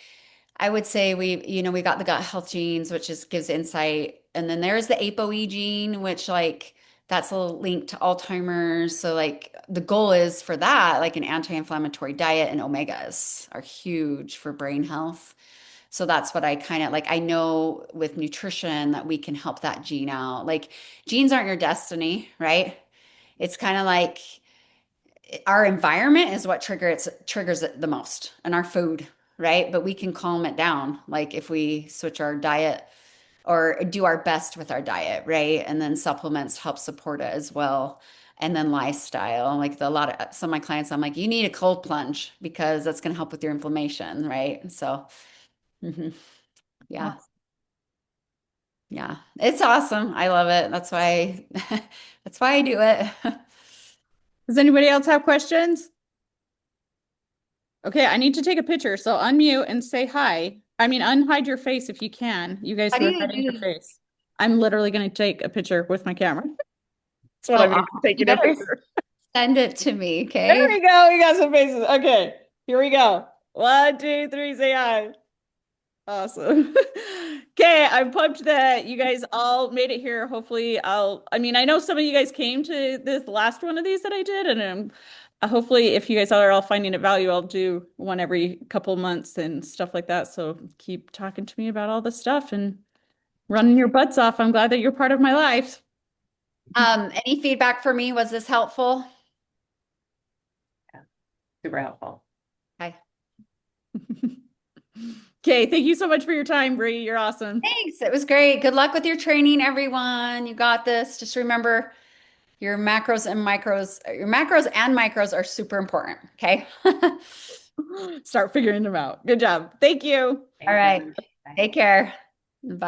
Speaker 1: I would say we got the gut health genes, which just gives insight. And then there's the ApoE gene, which like that's a link to Alzheimer's. So like the goal is for that, like an anti-inflammatory diet and omegas are huge for brain health. So that's what I kind of like. I know with nutrition that we can help that gene out. Like genes aren't your destiny, right? It's kind of like our environment is what triggers it the most and our food, right? But we can calm it down like if we switch our diet or do our best with our diet, right? And then supplements help support it as well. And then lifestyle, like a lot of some of my clients, I'm like, you need a cold plunge because that's going to help with your inflammation, right? So, mhm. Yeah,
Speaker 2: Awesome.
Speaker 1: yeah, it's awesome. I love it. That's why, that's why I do it.
Speaker 2: Does anybody else have questions? Okay, I need to take a picture. So unmute and say hi. I mean, unhide your face if you can. You guys
Speaker 1: How
Speaker 2: who
Speaker 1: do
Speaker 2: are
Speaker 1: you
Speaker 2: hiding your
Speaker 1: do?
Speaker 2: face. I'm literally going to take a picture with my camera. That's what
Speaker 1: Oh,
Speaker 2: I mean,
Speaker 1: you
Speaker 2: taking a
Speaker 1: better
Speaker 2: picture.
Speaker 1: send it to me,
Speaker 2: There
Speaker 1: okay?
Speaker 2: we go. We got some faces. Okay, here we go. 1, 2, 3, say hi. Awesome. Okay, I'm pumped that you guys all made it here. Hopefully, I mean, I know some of you guys came to this last one of these that I did, and hopefully, if you guys are all finding it value, I'll do one every couple months and stuff like that. So keep talking to me about all this stuff and running your butts off. I'm glad that you're part of my life.
Speaker 1: Any feedback for me? Was this helpful?
Speaker 5: Yeah, super helpful.
Speaker 1: Hi.
Speaker 2: Okay, thank you so much for your time, Bree. You're awesome.
Speaker 1: Thanks. It was great. Good luck with your training, everyone. You got this. Just remember your macros and micros are super important. Okay. All
Speaker 2: Start figuring them out. Good job. Thank you.
Speaker 5: Thanks,
Speaker 1: right.
Speaker 5: everyone. Bye.
Speaker 1: Take care. Bye.